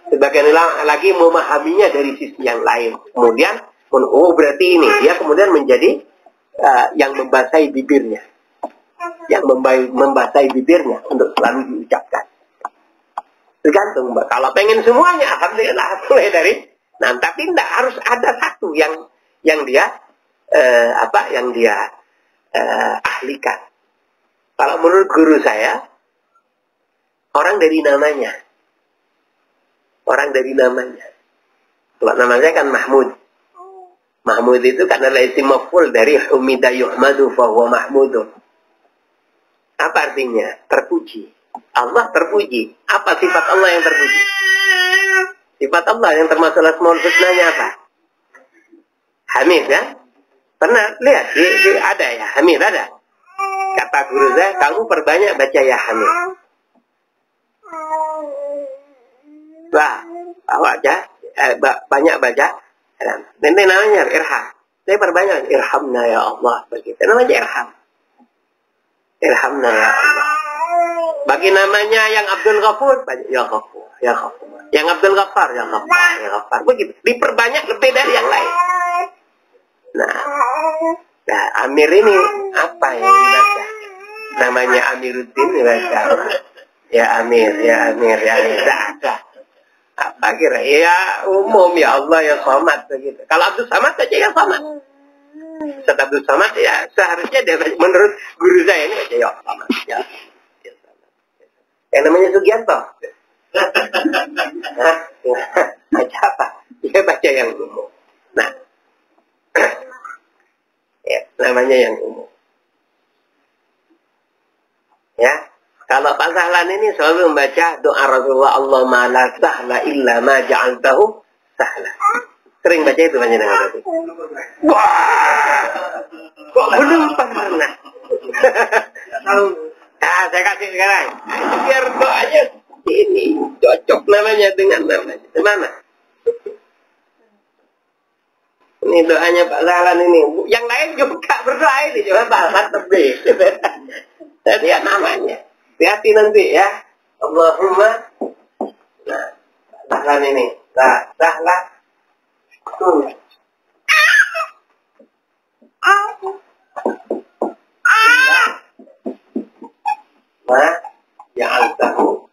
Speaker 1: Sebagian lagi memahaminya dari sisi yang lain. Kemudian, oh berarti ini. Dia kemudian menjadi yang membasahi bibirnya. Yang membasahi bibirnya untuk selalu diucapkan. Tergantung, Mbak. Kalau pengen semuanya, alhamdulillah, mulai dari. Nah, tapi tidak harus ada satu yang dia ahlikan. Kalau menurut guru saya, orang dari namanya. Orang dari namanya. Kalau nama saya kan Mahmud. Mahmud itu kan adalah isim maf'ul dari humida yuhmadu fahuwa mahmudun. Apa artinya? Terpuji. Allah terpuji. Apa sifat Allah yang terpuji? Sifat Allah yang termasuk Asmaul Husnanya apa? Hamid, ya? Pernah lihat? Ada ya? Hamid ada? Kata guru saya, kamu perbanyak baca ya Hamid. Wah, aja banyak baca. Nanti namanya Irham. Saya perbanyak Irhamna ya Allah. Begitu namanya Irham. Irhamna ya Allah. Bagi namanya yang Abdul Ghafur, ya Ghafur, ya Ghafur. Yang Abdul Ghaffar, ya Ghaffar, ya Ghaffar. Begitu. Diperbanyak lebih dari yang lain. Nah, Amir ini apa yang dibaca? Namanya Amiruddin dibaca. Ya Amir, ya Amir, ya Amir. Dah. Apa kira? Ya umum, ya Allah, ya Samad. Begitu. Kalau Abdul Samad saja ya Samad. Ustaz Abdul Samad ya seharusnya dia menurut guru saya ini baca ya Samad. Ya. Yang namanya Sugianto. Baca apa? Dia baca yang umum. Nah. Ya, namanya yang umum. Ya. Kalau Pak Sahlan ini selalu membaca doa Rasulullah, Allahumma la sahla illa ma ja'altahu sahla. Sering baca itu banyak dengan berarti. Wah, kok belum pernah? Nah, saya kasih sekarang. Biar doanya ini cocok namanya dengan namanya. Mana? Ini doanya Pak Sahlan ini. Yang lain juga berdoa ini. Coba Pak Sahlan lebih. Jadi ya namanya. Hati nanti ya. Allahumma. Nah, Pak Sahlan ini. Nah, Sahlan. Nah, yang tahu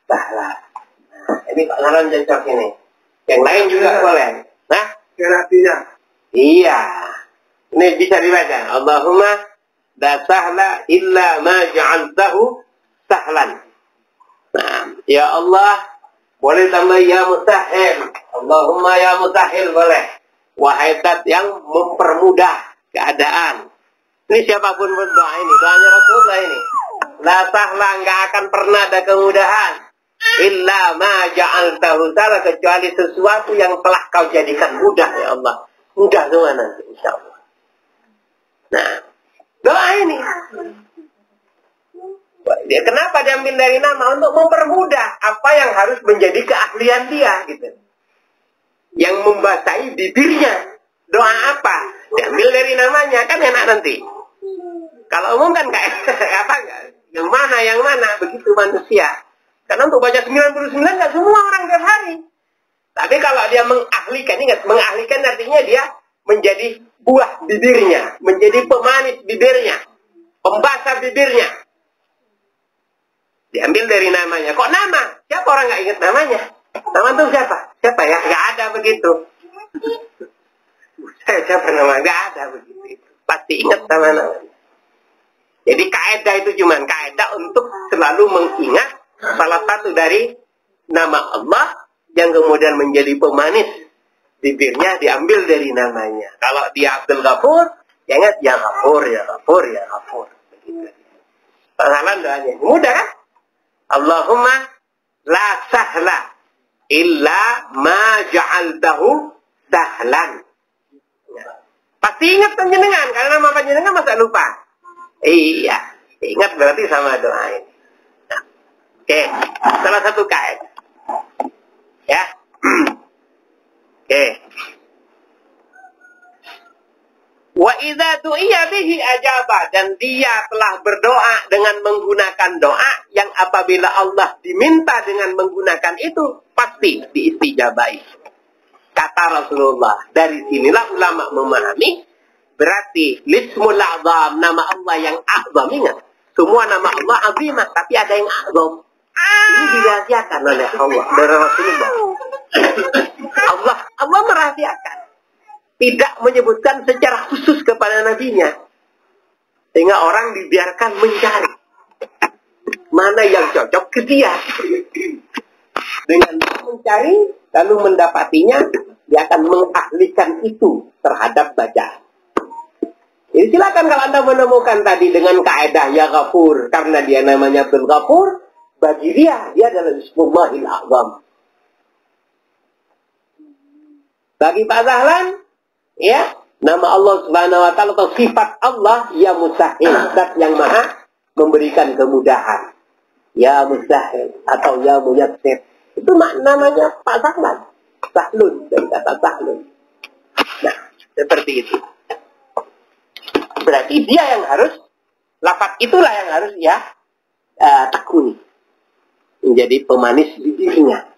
Speaker 1: Sahlan. Nah, ini Pak Sahlan cocok ini. Yang lain juga boleh. Nah, artinya. Iya. Ini bisa dibaca. Allahumma la sahla illa ma ja'altahu sahlan. Nah, ya Allah, boleh tambah ya mustahil. Allahumma ya mustahil boleh. Wahai zat yang mempermudah keadaan. Ini siapapun berdoa ini, doanya Rasulullah ini. La sahla, enggak akan pernah ada kemudahan. Illa ma ja'altahu sahla, kecuali sesuatu yang telah kau jadikan mudah ya Allah. Mudah semua nanti insyaallah. Nah, doa ini. Kenapa diambil dari nama? Untuk mempermudah apa yang harus menjadi keahlian dia gitu. Yang membasahi bibirnya. Doa apa? Diambil dari namanya, kan enak nanti. Kalau umum kan kayak apa? Yang mana? Begitu manusia. Karena untuk baca 99 nggak semua orang tiap hari. Tapi kalau dia mengahlikan, ingat, mengahlikan artinya dia menjadi buah bibirnya, menjadi pemanis bibirnya, pembasah bibirnya. Diambil dari namanya. Kok nama? Siapa orang nggak ingat namanya? Nama itu siapa? Siapa ya? Nggak ada begitu. Siapa nama? Nggak ada begitu. Pasti ingat sama namanya. Jadi kaidah itu cuma kaidah untuk selalu mengingat salah satu dari nama Allah yang kemudian menjadi pemanis bibirnya diambil dari namanya. Kalau dia Abdul Ghafur, ya ingat ya Ghafur, ya Ghafur, ya Ghafur. Begitu. Pasalan doanya mudah kan? Allahumma la sahla illa ma ja'altahu sahlan. Ya. Pasti ingat panjenengan karena nama panjenengan masa lupa. Iya, ingat berarti sama doa ini. Nah, oke, salah satu kaidah. Ya. Oke. Wa idza du'iya bihi ajaba, dan dia telah berdoa dengan menggunakan doa yang apabila Allah diminta dengan menggunakan itu pasti diistijabai. Kata Rasulullah. Dari sinilah ulama memahami berarti lismul a'zam, nama Allah yang a'zam. Ingat, semua nama Allah azimah, tapi ada yang a'zam. Ini dirahasiakan oleh Allah dari Rasulullah. Allah merahasiakan. Tidak menyebutkan secara khusus kepada nabinya. Sehingga orang dibiarkan mencari mana yang cocok ke dia. Dengan mencari, lalu mendapatinya, dia akan mengahlikan itu terhadap bacaan. Jadi silakan kalau Anda menemukan tadi dengan kaidah ya Ghafur, karena dia namanya Abdul Ghafur, bagi dia adalah Bismillahil A'zam. Bagi Pak Zahlan, ya, nama Allah Subhanahu wa taala atau sifat Allah ya Musahil, zat yang maha memberikan kemudahan. Ya Musahil atau ya Muyassir. Itu namanya Pak Zahlan. Sahlun, dari kata Sahlun. Nah, seperti itu. Berarti dia yang harus, lafaz itulah yang harus ya tekuni. Menjadi pemanis bibirnya.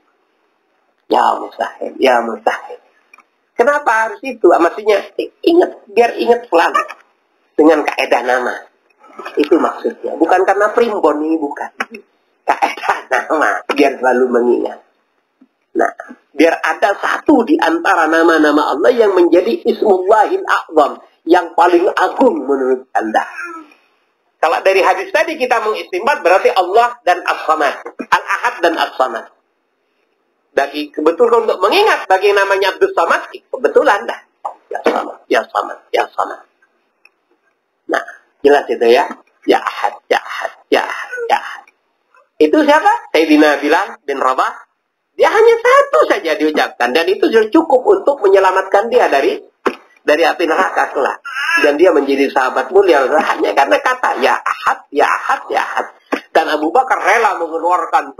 Speaker 1: Ya Musahil, ya Musahil. Kenapa harus itu? Maksudnya ingat, biar ingat selalu dengan kaidah nama. Itu maksudnya. Bukan karena primbon ini, bukan. Kaidah nama, biar selalu mengingat. Nah, biar ada satu di antara nama-nama Allah yang menjadi Ismullahil A'zam, yang paling agung menurut Anda. Kalau dari hadis tadi kita mengistimbat berarti Allah dan As-Samad, Al-Ahad dan As-Samad. Bagi kebetulan untuk mengingat bagi namanya Abdus Samad, kebetulan dah. Ya Samad, ya Samad, ya Samad. Nah, jelas itu ya. Ya Ahad, ya Ahad, ya Ahad, ya Ahad. Itu siapa? Sayyidina Bilal bin Rabah. Dia hanya satu saja diucapkan. Dan itu sudah cukup untuk menyelamatkan dia dari api neraka kelak. Dan dia menjadi sahabat mulia hanya karena kata ya Ahad, ya Ahad, ya Ahad. Dan Abu Bakar rela mengeluarkan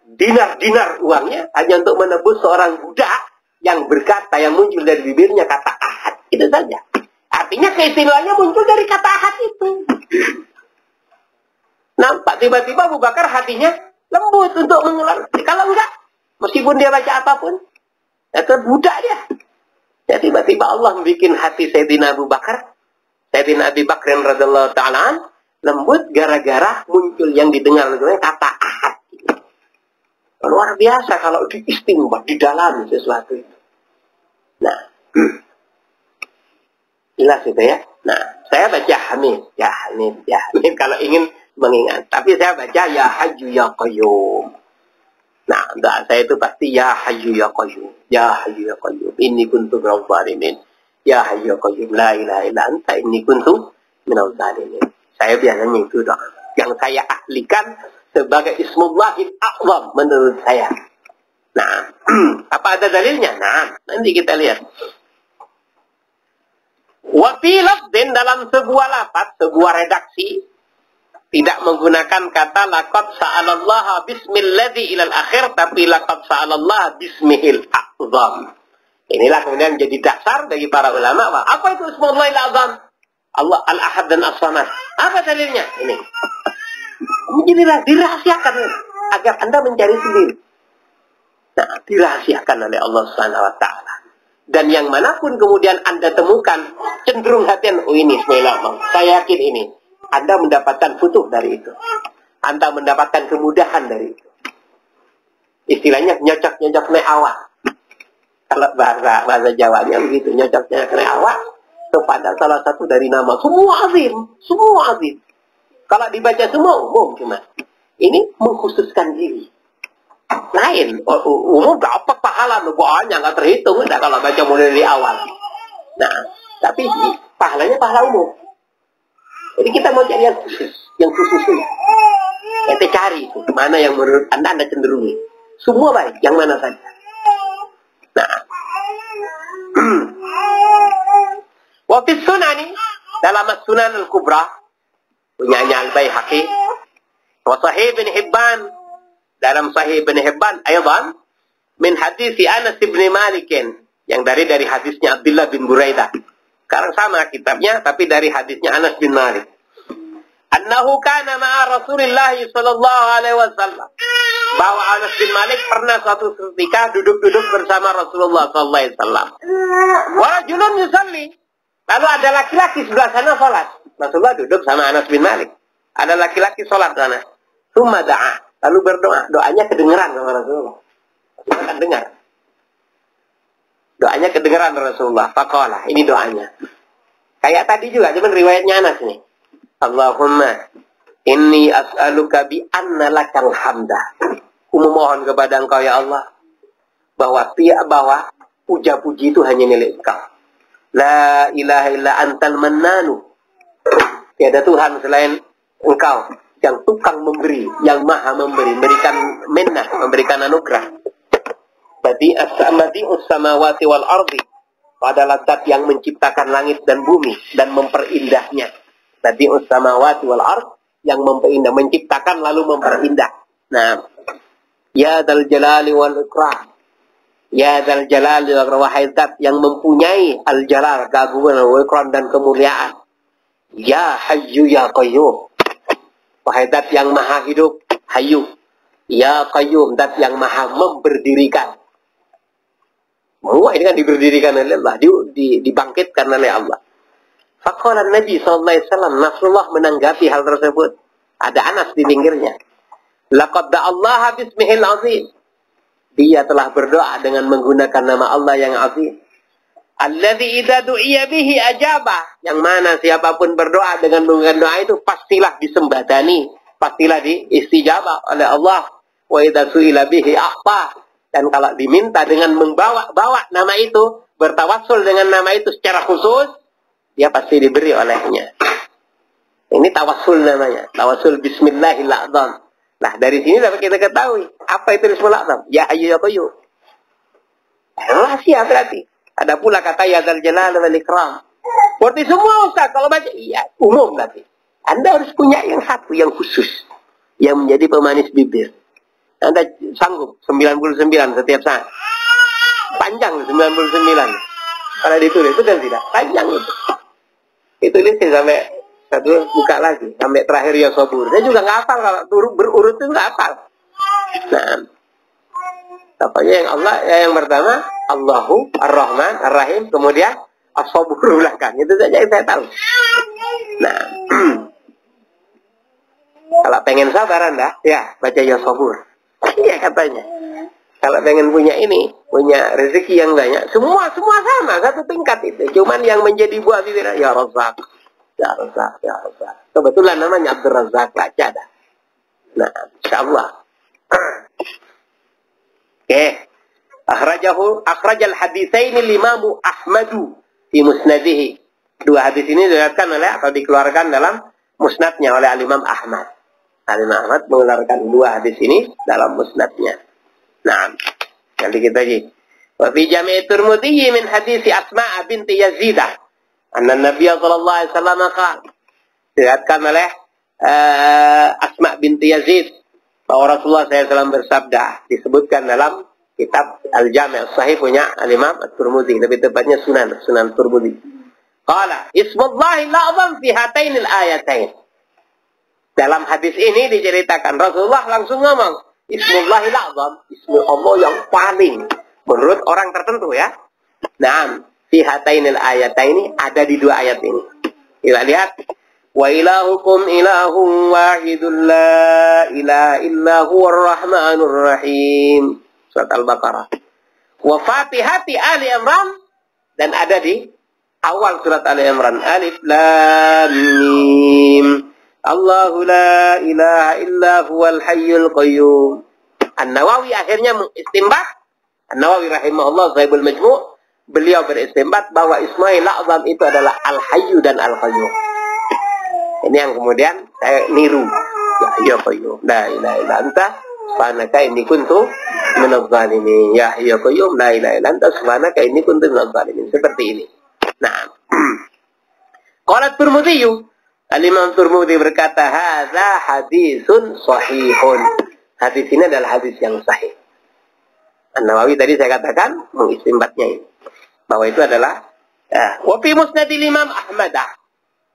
Speaker 1: dinar-dinar uangnya hanya untuk menebus seorang budak yang berkata, yang muncul dari bibirnya kata Ahad. Itu saja. Artinya keistimewaannya muncul dari kata Ahad itu. Nampak tiba-tiba Abu Bakar hatinya lembut untuk mengeluarkan. Kalau enggak, meskipun dia baca apapun, itu budak dia. Ya tiba-tiba Allah membuat hati Sayyidina Abu Bakar, Sayyidina Abi Bakr radhiyallahu ta'ala lembut gara-gara muncul yang didengar kata Ahad. Luar biasa kalau diistimbat, didalami sesuatu itu. Nah, jelas itu ya. Nah, saya baca Hamid, ya Hamid, ya Hamid kalau ingin mengingat. Tapi saya baca ya Hayyu ya Qayyum. Nah, doa saya itu pasti ya Hayyu ya Qayyum, ya Hayyu ya Qayyum. Inni kuntu minadh dhalimin. Ya Hayyu ya Qayyum, la ilaha illa anta inni kuntu minadh dhalimin. Saya biasanya itu doa yang saya ahlikan sebagai Ismullahil A'zam menurut saya. Nah, apa ada dalilnya? Nah, nanti kita lihat. Wa fi lafdin, dalam sebuah lafaz, sebuah redaksi, tidak menggunakan kata laqad sa'alallaha bismilladzi ilal akhir, tapi laqad sa'alallaha bismihil a'zam. Inilah kemudian jadi dasar bagi para ulama. Apa itu Ismullahil A'zam? Allah Al-Ahad dan As-Samad. Apa dalilnya? Ini. Menjadilah dirahasiakan agar Anda mencari sendiri. Nah, dirahasiakan oleh Allah Subhanahu wa taala. Dan yang manapun kemudian Anda temukan cenderung hatian, oh ini bismillah, saya yakin ini. Anda mendapatkan futuh dari itu. Anda mendapatkan kemudahan dari itu. Istilahnya nyocok-nyocok ne'awak. Kalau bahasa Jawanya begitu, nyocok-nyocok ne'awak kepada salah satu dari nama. Semua azim. Semua azim. Kalau dibaca semua umum cuma. Ini mengkhususkan diri. Lain. Umum dapat pahala banyak, nggak terhitung. Nah, kalau baca mulai dari awal. Nah, tapi pahalanya pahala umum. Jadi kita mau cari yang khusus. Yang khusus ini. Kita cari itu. Mana yang menurut Anda cenderungi. Semua baik. Yang mana saja. Nah. Waktu sunani. Dalam Sunan Al-Kubra. Punyanya Al-Baihaqi. Wa Sahih bin Hibban. Dalam Sahih bin Hibban. Aydan. Min hadisi Anas bin Malik. Yang dari hadisnya Abdullah bin Buraidah. Sekarang sama kitabnya. Tapi dari hadisnya Anas bin Malik. Annahu kana ma'a Rasulillah sallallahu alaihi wasallam. Bahwa Anas bin Malik pernah suatu ketika duduk-duduk bersama Rasulullah sallallahu alaihi wasallam. Wa rajulun yusalli. Lalu ada laki-laki sebelah sana salat. Rasulullah duduk sama Anas bin Malik. Ada laki-laki salat sana. Tsumma da'a. Lalu berdoa. Doanya kedengeran sama Rasulullah. Rasulullah kan dengar. Doanya kedengeran Rasulullah. Faqala. Ini doanya. Kayak tadi juga. Cuman riwayatnya Anas nih. Allahumma inni as'aluka bi anna lakal hamdah. Aku memohon kepada Engkau ya Allah bahwa puja-puji itu hanya milik Engkau. La ilaha illa antal mannanu. Tiada Tuhan selain Engkau yang tukang memberi, yang maha memberi, memberikan minnah, memberikan anugerah. Badi'us samawati wal ardi. Adalah zat yang menciptakan langit dan bumi dan memperindahnya. Badi'us samawati wal ard, yang memperindah, menciptakan lalu memperindah. Nah, ya dzal jalali wal ikram. Ya dzal jalali wal wahai zat yang mempunyai al jalal, keagungan, wal ikram dan kemuliaan. Ya hayyu ya qayyum. Wahai zat yang maha hidup, hayyu. Ya qayyum, zat yang maha memberdirikan. Semua ini kan diberdirikan oleh Allah, dibangkitkan oleh Allah. Faqala Nabi SAW, Nasrullah menanggapi hal tersebut. Ada Anas di pinggirnya. Laqad da'allaha bismihil azim. Dia telah berdoa dengan menggunakan nama Allah yang azim. Alladzi idza du'iya bihi ajaba. Yang mana siapapun berdoa dengan menggunakan doa itu pastilah disembadani, pastilah diistijabah oleh Allah. Wa idza su'ila bihi a'ta. Dan kalau diminta dengan membawa nama itu, bertawassul dengan nama itu secara khusus, dia pasti diberi olehnya. Ini tawassul namanya. Tawassul bismillahirrahmanirrahim. Nah, dari sini dapat kita ketahui. Apa itu bismillahirrahmanirrahim? Ya hayyu ya qayyum. Rahasia berarti. Ada pula kata ya dzal jalal wal ikram. Berarti semua Ustaz, kalau baca, iya, umum berarti. Anda harus punya yang satu, yang khusus. Yang menjadi pemanis bibir. Anda sanggup 99 setiap saat. Panjang 99. Kalau ditulis itu kan tidak. Panjang itu. Itu lihat sampai satu buka lagi sampai terakhir ya sabur. Saya juga nggak hafal kalau berurut itu nggak hafal. Nah, pokoknya yang Allah yang pertama Allahu Ar-Rahman Ar-Rahim, kemudian as-sabur belakang. Itu saja yang saya tahu. Nah, kalau pengen sabar Anda, ya baca ya sabur. Iya katanya. Kalau pengen punya ini, punya rezeki yang banyak, semua sama, satu tingkat itu. Cuman yang menjadi buah bibir, ya Razzaq, ya Razzaq, ya Razzaq. Kebetulan namanya Abdul Razzaq lah, ada. Nah, insyaallah. Oke. Akhrajal haditsain al-Imam Ahmad di musnadihi. Dua hadis ini diriwayatkan oleh atau dikeluarkan dalam musnadnya oleh Al-Imam Ahmad. Al-Imam Ahmad mengeluarkan dua hadis ini dalam musnadnya. Nah, kali kita lagi. Wa fi Jami' Tirmidzi min hadis Asma binti Yazid. Anna Nabi sallallahu alaihi wasallam qala. Diriwayatkan oleh Asma binti Yazid bahwa Rasulullah SAW bersabda, disebutkan dalam kitab Al-Jami' Sahih punya Al-Imam At-Tirmidzi, lebih tepatnya Sunan Tirmidzi. Qala, Ismullahi al-a'zam fi hatainil ayatain. Dalam hadis ini diceritakan Rasulullah langsung ngomong, Ismullahil A'zam, ismu Allah yang paling menurut orang tertentu ya. Nah, fi hatainil ayataini ada di dua ayat ini. Kita lihat, wa ilahukum ilahun wahidun la ilaha illa huwar rahmanur rahim. Surat Al-Baqarah. Wa Fatihati Ali Imran, dan ada di awal surat Ali Imran. Alif lam mim. Allahu la ilaha illa huwal hayyul qayyum. An-Nawawi akhirnya mengistimbat. An-Nawawi rahimahullah Sahibul Majmu', beliau beristimbat bahwa Ismail A'zam itu adalah Al-Hayyu dan Al-Qayyum. Ini yang kemudian saya niru. Ya Qayyum, la ilaha illa anta subhanaka inni kuntu minadh dhalimin. Ya Qayyum, la ilaha illa anta subhanaka inni kuntu minadh dhalimin. Seperti ini. Nah. Qala Tirmidzi, Al-Imam Tirmidzi berkata, "Hadza hadisun sahihun." Hadis ini adalah hadis yang sahih. An-Nawawi tadi saya katakan mengistimbatnya ini. Bahwa itu adalah wa fi musnadil Imam Ahmad.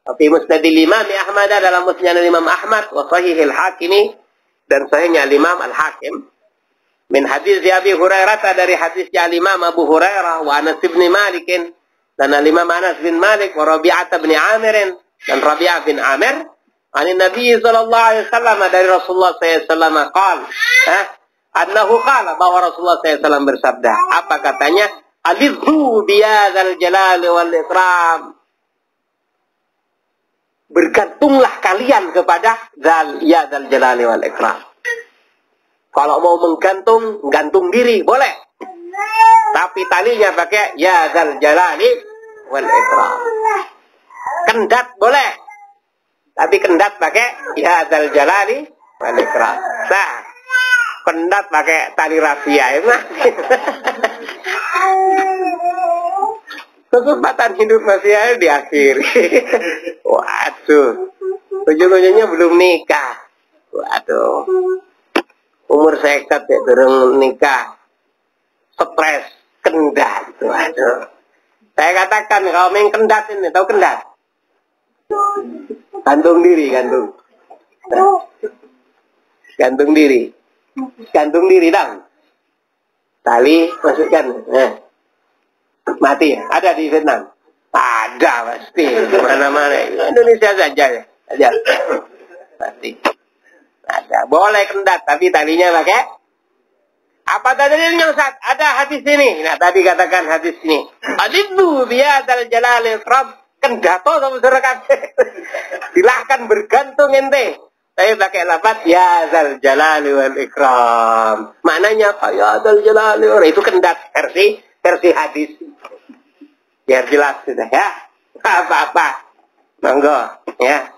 Speaker 1: Wa fi musnadil Imam Ahmad dalam musnad Imam Ahmad wa sahihil Hakimi dan sahihnya Imam Al-Hakim min hadis Abi Hurairah dari hadisnya Imam Abu Hurairah wa Anas bin Malik dan Imam Anas bin Malik wa Rabi'ah bin Amir dan Rabi'ah bin Amir an Nabi sallallahu alaihi wasallam dari Rasulullah sallallahu alaihi wasallam qala annahu qala bahwa Rasulullah sallallahu alaihi wasallam bersabda, apa katanya? Alidhu biyadzal jalali wal ikram. Bergantunglah kalian kepada yadzal jalali wal ikram. Kalau mau menggantung, gantung diri boleh. Tapi talinya pakai yadzal jalali wal ikram. Kendat boleh. Tapi kendat pakai yadzal jalali wal ikram. Nah, kendat pakai tali rahasia ya. Kesempatan hidup masih ada di akhir. Waduh. Ujung-ujungnya belum nikah. Waduh. Umur 50 ya durung nikah. Stres, kendat. Waduh. Saya katakan kalau main kendat ini, tahu kendat? Gantung diri, gantung. Gantung diri. Gantung diri dong. Tali masukkan. Mati ya? Ada di Vietnam? Ada pasti. Mana-mana. Indonesia saja ya. Aja. Pasti. Ada. Boleh kendat, tapi talinya pakai. Apa dalilnya Ustaz? Ada hadis ini. Nah, tadi katakan hadis ini. Alidhu biyadzal jalali ikram. Kendato sama masyarakat. Silahkan bergantung ente. Saya pakai lafaz yadzal jalali wal ikram. Maknanya apa? Yadzal jalali wal ikram. Itu kendat versi hadis. Biar jelas sudah ya. Apa-apa. Monggo ya.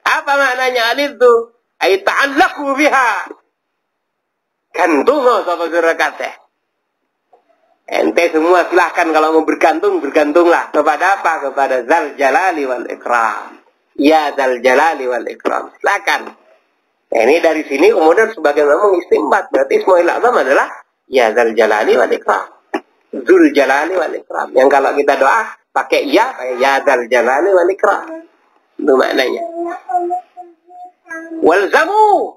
Speaker 1: Apa maknanya alidhu? Ai ta'allaqu biha. Gantung sama masyarakat. Ente semua silahkan kalau mau bergantung, bergantunglah. Kepada apa? Kepada Dzal Jalali wal Ikram. Ya Dzal Jalali wal Ikram. Silahkan. Nah, ini dari sini kemudian sebagian ngomong istimbat. Berarti Ismail A'zam adalah Ya Dzal Jalali wal Ikram. Dzul Jalali wal Ikram. Yang kalau kita doa pakai Ya Dzal Jalali wal Ikram. Itu maknanya. Walzamu.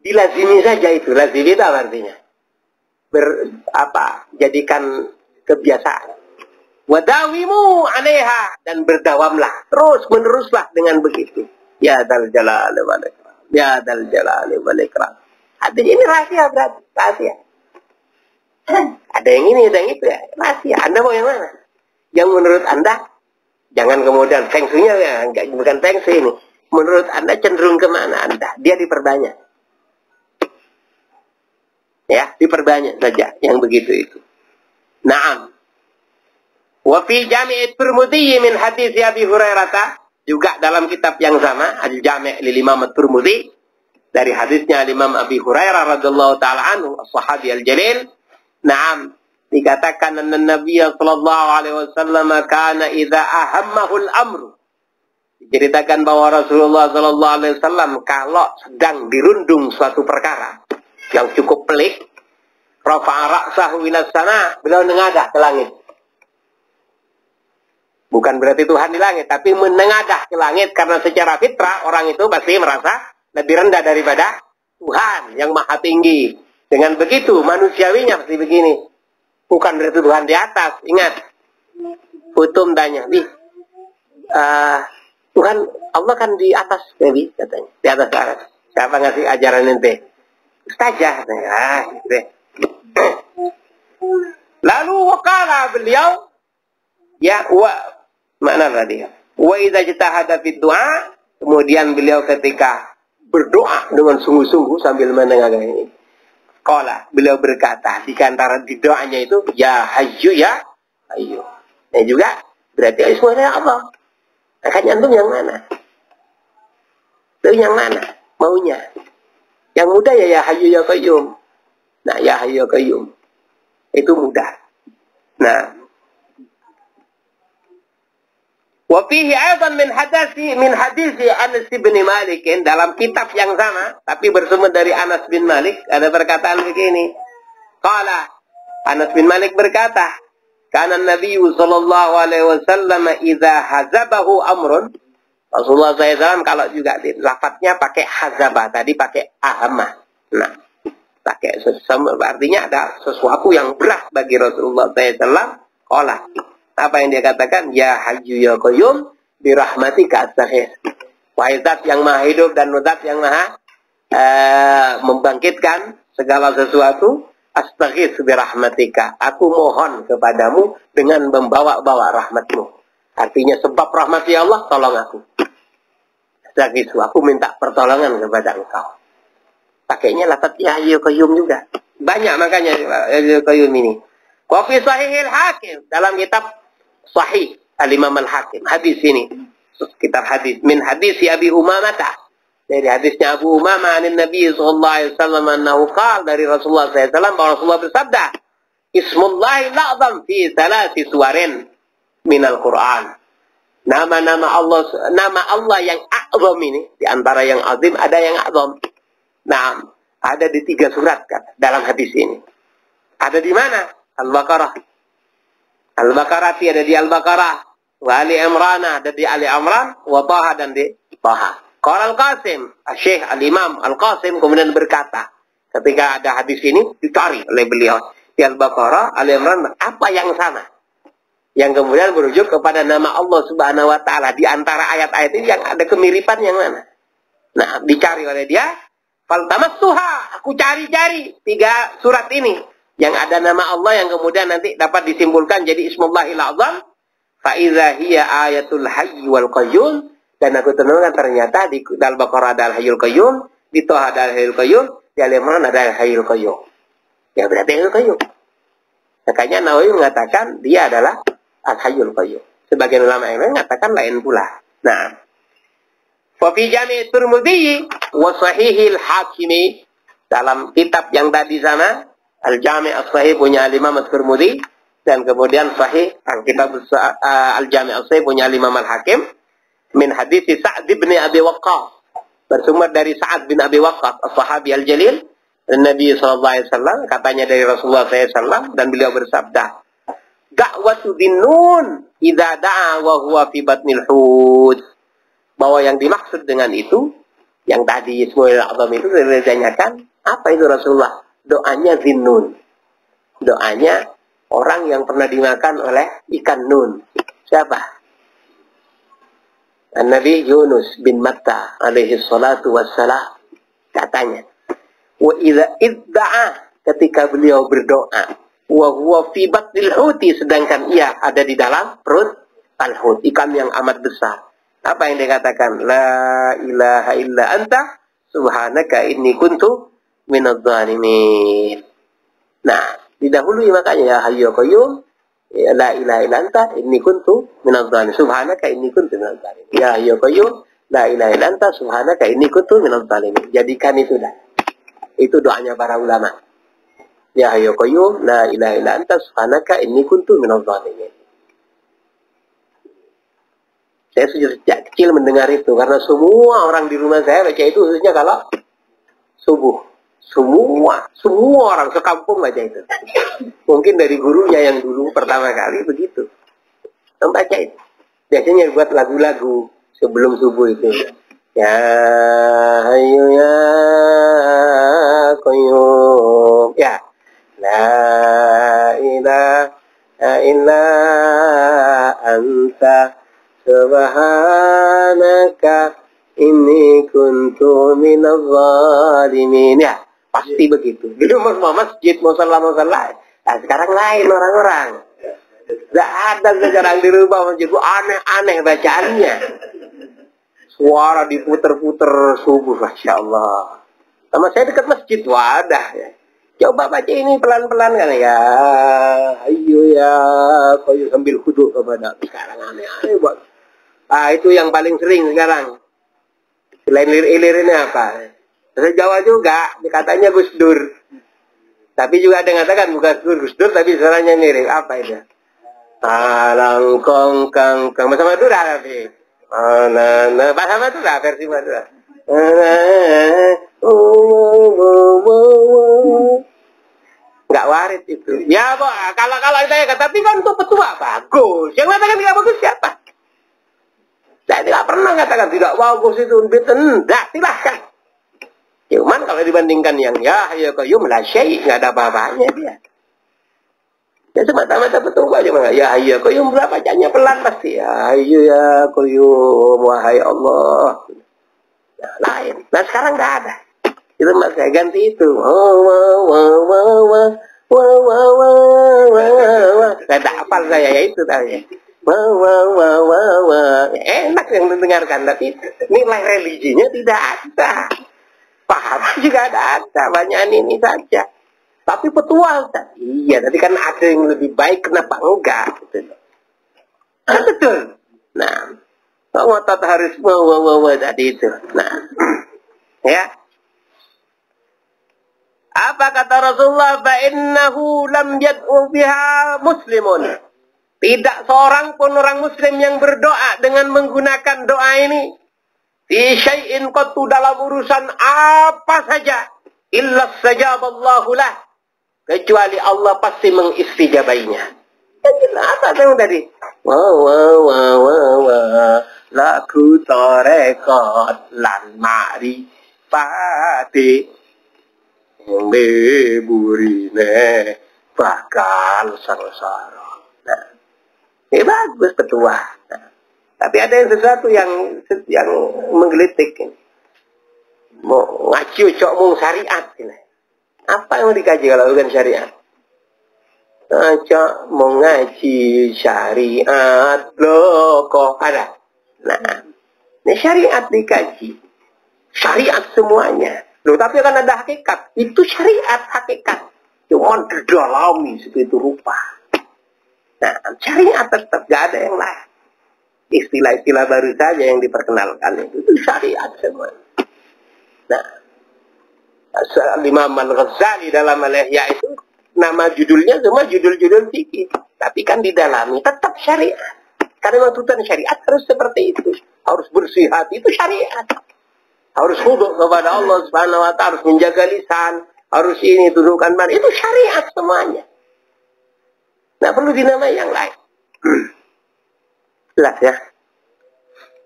Speaker 1: Dilazimi saja itu. Lazimi itu apa artinya? Jadikan kebiasaan. Wadawimu alaiha, dan berdawamlah, terus meneruslah dengan begitu. Ya Dzal Jalali wal Ikram. Ya Dzal Jalali wal Ikram. Artinya ini rahasia berarti, rahasia. Ada yang ini, ada yang itu ya, rahasia. Anda mau yang mana? Yang menurut Anda, jangan kemudian feng shui-nya ya, bukan feng shui ini. Menurut Anda cenderung kemana Anda? Dia diperbanyak. Ya, diperbanyak saja yang begitu itu. Naam. Wa fi Jami' Tirmidzi min hadis Abi Hurairah, juga dalam kitab yang sama, Al-Jami' lil Imam Tirmidzi, dari hadisnya Imam Abi Hurairah radhiyallahu taala anhu, as-sahabi al-jalil. Naam, dikatakan Nabi sallallahu alaihi wasallam kana idza ahammahu al-amru. Diceritakan bahwa Rasulullah sallallahu alaihi wasallam kalau sedang dirundung suatu perkara yang cukup pelik, rafa'a ra'sahu ila sana, beliau menengadah ke langit. Bukan berarti Tuhan di langit, tapi menengadah ke langit karena secara fitrah orang itu pasti merasa lebih rendah daripada Tuhan yang maha tinggi. Dengan begitu manusiawinya pasti begini. Bukan berarti Tuhan di atas. Ingat, Utum tanya, Tuhan Allah kan di atas, Nabi katanya, di atas aras. Siapa ngasih ajaran ente? Ustazah. Gitu. Lalu wakala beliau, ya mana tadi? Wa idza ijtahada fi du'a, Kemudian beliau ketika berdoa dengan sungguh-sungguh sambil mendengarkan ini. Qala, beliau berkata di antara di doanya itu, ya hayyu ya hayyu. Nah juga berarti ismunya Allah. Makanya antum yang mana? Itu yang mana? Maunya. Yang mudah ya hayyu ya qayyum. Nah, ya hayyu ya qayyum. Itu mudah. Nah, wa fihi aidan min hadisi Anas bin Malik, dalam kitab yang sama tapi bersumber dari Anas bin Malik ada perkataan begini. Qala, Anas bin Malik berkata, kana Nabi sallallahu alaihi wasallam idza hazabahu amrun. Rasulullah SAW kalau juga lafadznya pakai hazabah, tadi pakai ahamah. Nah, pakai artinya ada sesuatu yang berat bagi Rasulullah SAW. Qala, apa yang dia katakan? Ya hayyu ya qayyum birahmatika astaghfir. Wahai zat yang maha hidup dan zat yang maha membangkitkan segala sesuatu, astaghfir birahmatika. Aku mohon kepadamu dengan membawa-bawa rahmatmu. Artinya sebab rahmat ya Allah, tolong aku. Astaghfir, aku minta pertolongan kepada engkau. Pakainya lafaz ya hayyu qayyum juga. Banyak makanya ya hayyu qayyum ini. Wa fi sahihil Hakim, dalam kitab Sahih Al-Imam Al-Hakim, hadis ini, kitab hadis min hadis Abi Umamah, dari hadisnya Abu Umamah anin Nabi sallallahu alaihi wasallam annahu qala, dari Rasulullah sallallahu alaihi wasallam bahwa Rasulullah bersabda, Ismullahi la'zam fi salasi suwarin minal Quran. Nama-nama Allah yang a'zam ini, di antara yang azim ada yang a'zam. Nah, ada di 3 surat kan dalam hadis ini. Ada di mana? Al-Baqarah. Al-Baqarah ada di Al-Baqarah. Wa Ali Imran ada di Ali Imran. Wa Taha dan di Taha. Qala Al-Qasim, Syekh Al-Imam Al-Qasim kemudian berkata, ketika ada hadis ini dicari oleh beliau di Al-Baqarah, Ali Imran, apa yang sama? Yang kemudian merujuk kepada nama Allah Subhanahu wa taala. Di antara ayat-ayat ini yang ada kemiripan yang mana? Nah, dicari oleh dia. Faltamassuha, aku cari-cari 3 surat ini yang ada nama Allah yang kemudian nanti dapat disimpulkan jadi Ismullahil Azam. Fa idza hiya ayatul hayy wal qayyum, dan aku temukan ternyata di Al-Baqarah ada Al-Hayyul Qayyum, di Taha ada Al-Hayyul Qayyum, di Al-Imran ada Al-Hayyul Qayyum. Ya berarti Al-Hayyul Qayyum. Makanya Nawawi mengatakan dia adalah Al-Hayyul Qayyum. Sebagian ulama yang lain mengatakan lain pula. Nah, fa fi Jami' Tirmidzi wa Sahihil Hakimi, dalam kitab yang tadi sana Al-Jami' As-Sahih punya Imam At-Tirmidzi, dan kemudian Sahih Al-Kitab Al-Jami' As-Sahih punya Imam Al-Hakim, min hadis Sa'd bin Abi Waqqas, bersumber dari Sa'ad bin Abi Waqqas, as-sahabi al-jalil, Nabi sallallahu alaihi wasallam, katanya dari Rasulullah sallallahu alaihi wasallam, dan beliau bersabda, da'watu dinnun idza da'a wa huwa fi batnil hud. Bahwa yang dimaksud dengan itu, yang tadi Ismullahil Azam itu ditanyakan, apa itu Rasulullah? Doanya Zinnun. Doanya orang yang pernah dimakan oleh ikan nun. Siapa? Nabi Yunus bin Matta alaihi salatu wassalam. Katanya, wa idza idda'a, ketika beliau berdoa, wa huwa fi batnil huti, sedangkan ia ada di dalam perut al-hut, ikan yang amat besar. Apa yang dikatakan? La ilaha illa anta subhanaka inni kuntu minadz zalimin. Nah, didahului makanya ya hayyu qayyum, ya la ilaha illa anta inni kuntu minadz zalimin. Subhanaka inni kuntu minadz zalimin. Ya hayyu qayyum, la ilaha illa anta subhanaka inni kuntu minadz zalimin. Jadikan itu dah. Itu doanya para ulama. Ya hayyu qayyum, la ilaha illa anta subhanaka inni kuntu minadz zalimin. Saya sejak kecil mendengar itu karena semua orang di rumah saya baca itu, khususnya kalau subuh. Semua orang sekampung baca itu. Mungkin dari gurunya yang dulu pertama kali begitu. Membaca itu. Biasanya buat lagu-lagu sebelum subuh itu. Ya hayyu ya qayyum. Ya. La ilaha illa anta subhanaka inni kuntu minadz zalimin. Ya, pasti begitu. Dulu mau masjid, mau salat. Nah, sekarang lain orang-orang. Tidak ada sekarang di rumah masjid, aneh-aneh bacaannya. suara diputer-puter subuh, Masya Allah. Sama saya dekat masjid, wadah ya. Coba baca ini pelan-pelan kan ya. Ayo ya, kau sambil khudu kepada sekarang aneh-aneh buat. Ah, itu yang paling sering sekarang. Selain ilir ini apa? Bahasa Jawa juga, katanya Gus Dur. Tapi juga ada yang mengatakan bukan Gus Dur, tapi suaranya mirip. Apa itu? Alang kong kang kang bahasa Madura tapi. Bahasa Madura versi Madura. Nggak waris itu. Ya, kalau saya kata, tapi kan untuk petua bagus. Yang mengatakan tidak bagus siapa? Saya tidak pernah katakan tidak bagus itu. Tidak, silahkan. Cuman kalau dibandingkan yang ya qayyum la syai', nggak ada apa-apanya dia. Ya semata-mata betul aja nggak ya qayyum berapa bacanya pelan pasti ya qayyum wahai Allah. Nah, lain. Nah sekarang nggak ada. Itu mas saya ganti itu. Saya tak hafal saya ya itu tadi. Enak yang mendengarkan, tapi nilai religinya tidak ada. Pahala juga ada, banyak ini saja. Tapi petua, iya, tapi kan ada yang lebih baik, kenapa enggak? Gitu. Kan betul. Nah, ngotot harus tadi itu. Nah, ya. Apa kata Rasulullah? Fa'innahu lam yad'u biha muslimun. Tidak seorang pun orang muslim yang berdoa dengan menggunakan doa ini. Fi syai'in qattu dalam urusan apa saja illa stajaballahu lah, kecuali Allah pasti mengistijabainya. Apa yang tadi? Laku tarekat lan ma'rifati beburine bakal sangsara. Nah, ini bagus petua. Nah, tapi ada yang sesuatu yang menggelitik. Mau ngaji cok mau syariat ini. Apa yang mau dikaji kalau bukan syariat? Cok mau ngaji syariat loh kok ada. Nah, ini syariat dikaji. Syariat semuanya. Loh, tapi kan ada hakikat. Itu syariat hakikat. Cuma didalami segitu rupa. Nah, syariat tetap gak ada yang lain. Istilah-istilah baru saja yang diperkenalkan itu syariat semua. Nah, Imam Al-Ghazali dalam Al-Ihya itu nama judulnya semua judul-judul fikih, tapi kan didalami tetap syariat. Karena tuntutan syariat harus seperti itu, harus bersih hati itu syariat, harus khudu kepada Allah Subhanahu Wa Taala, harus menjaga lisan, harus ini tundukan mana itu syariat semuanya. Nah perlu dinamai yang lain. Jelas ya.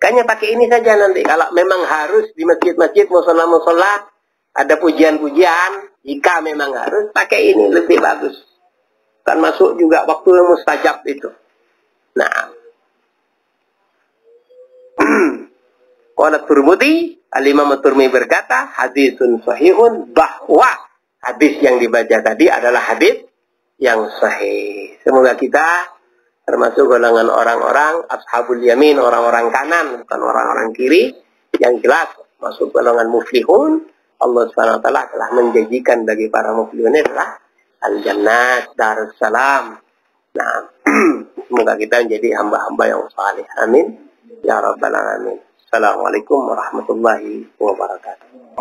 Speaker 1: Kayaknya pakai ini saja nanti. Kalau memang harus di masjid-masjid, musola-musola, ada pujian-pujian, jika memang harus, pakai ini lebih bagus. Kan masuk juga waktu yang mustajab itu. Nah. Qala Turmudi, Al-Imam Turmi berkata, hadisun sahihun, bahwa hadis yang dibaca tadi adalah hadis yang sahih. Semoga kita termasuk golongan orang-orang ashabul yamin, orang-orang kanan, bukan orang-orang kiri, yang jelas masuk golongan muflihun. Allah Subhanahu wa taala telah menjanjikan bagi para muflihun adalah al-jannat darussalam. Nah, semoga kita menjadi hamba-hamba yang saleh. Amin ya rabbal alamin. Assalamualaikum warahmatullahi wabarakatuh.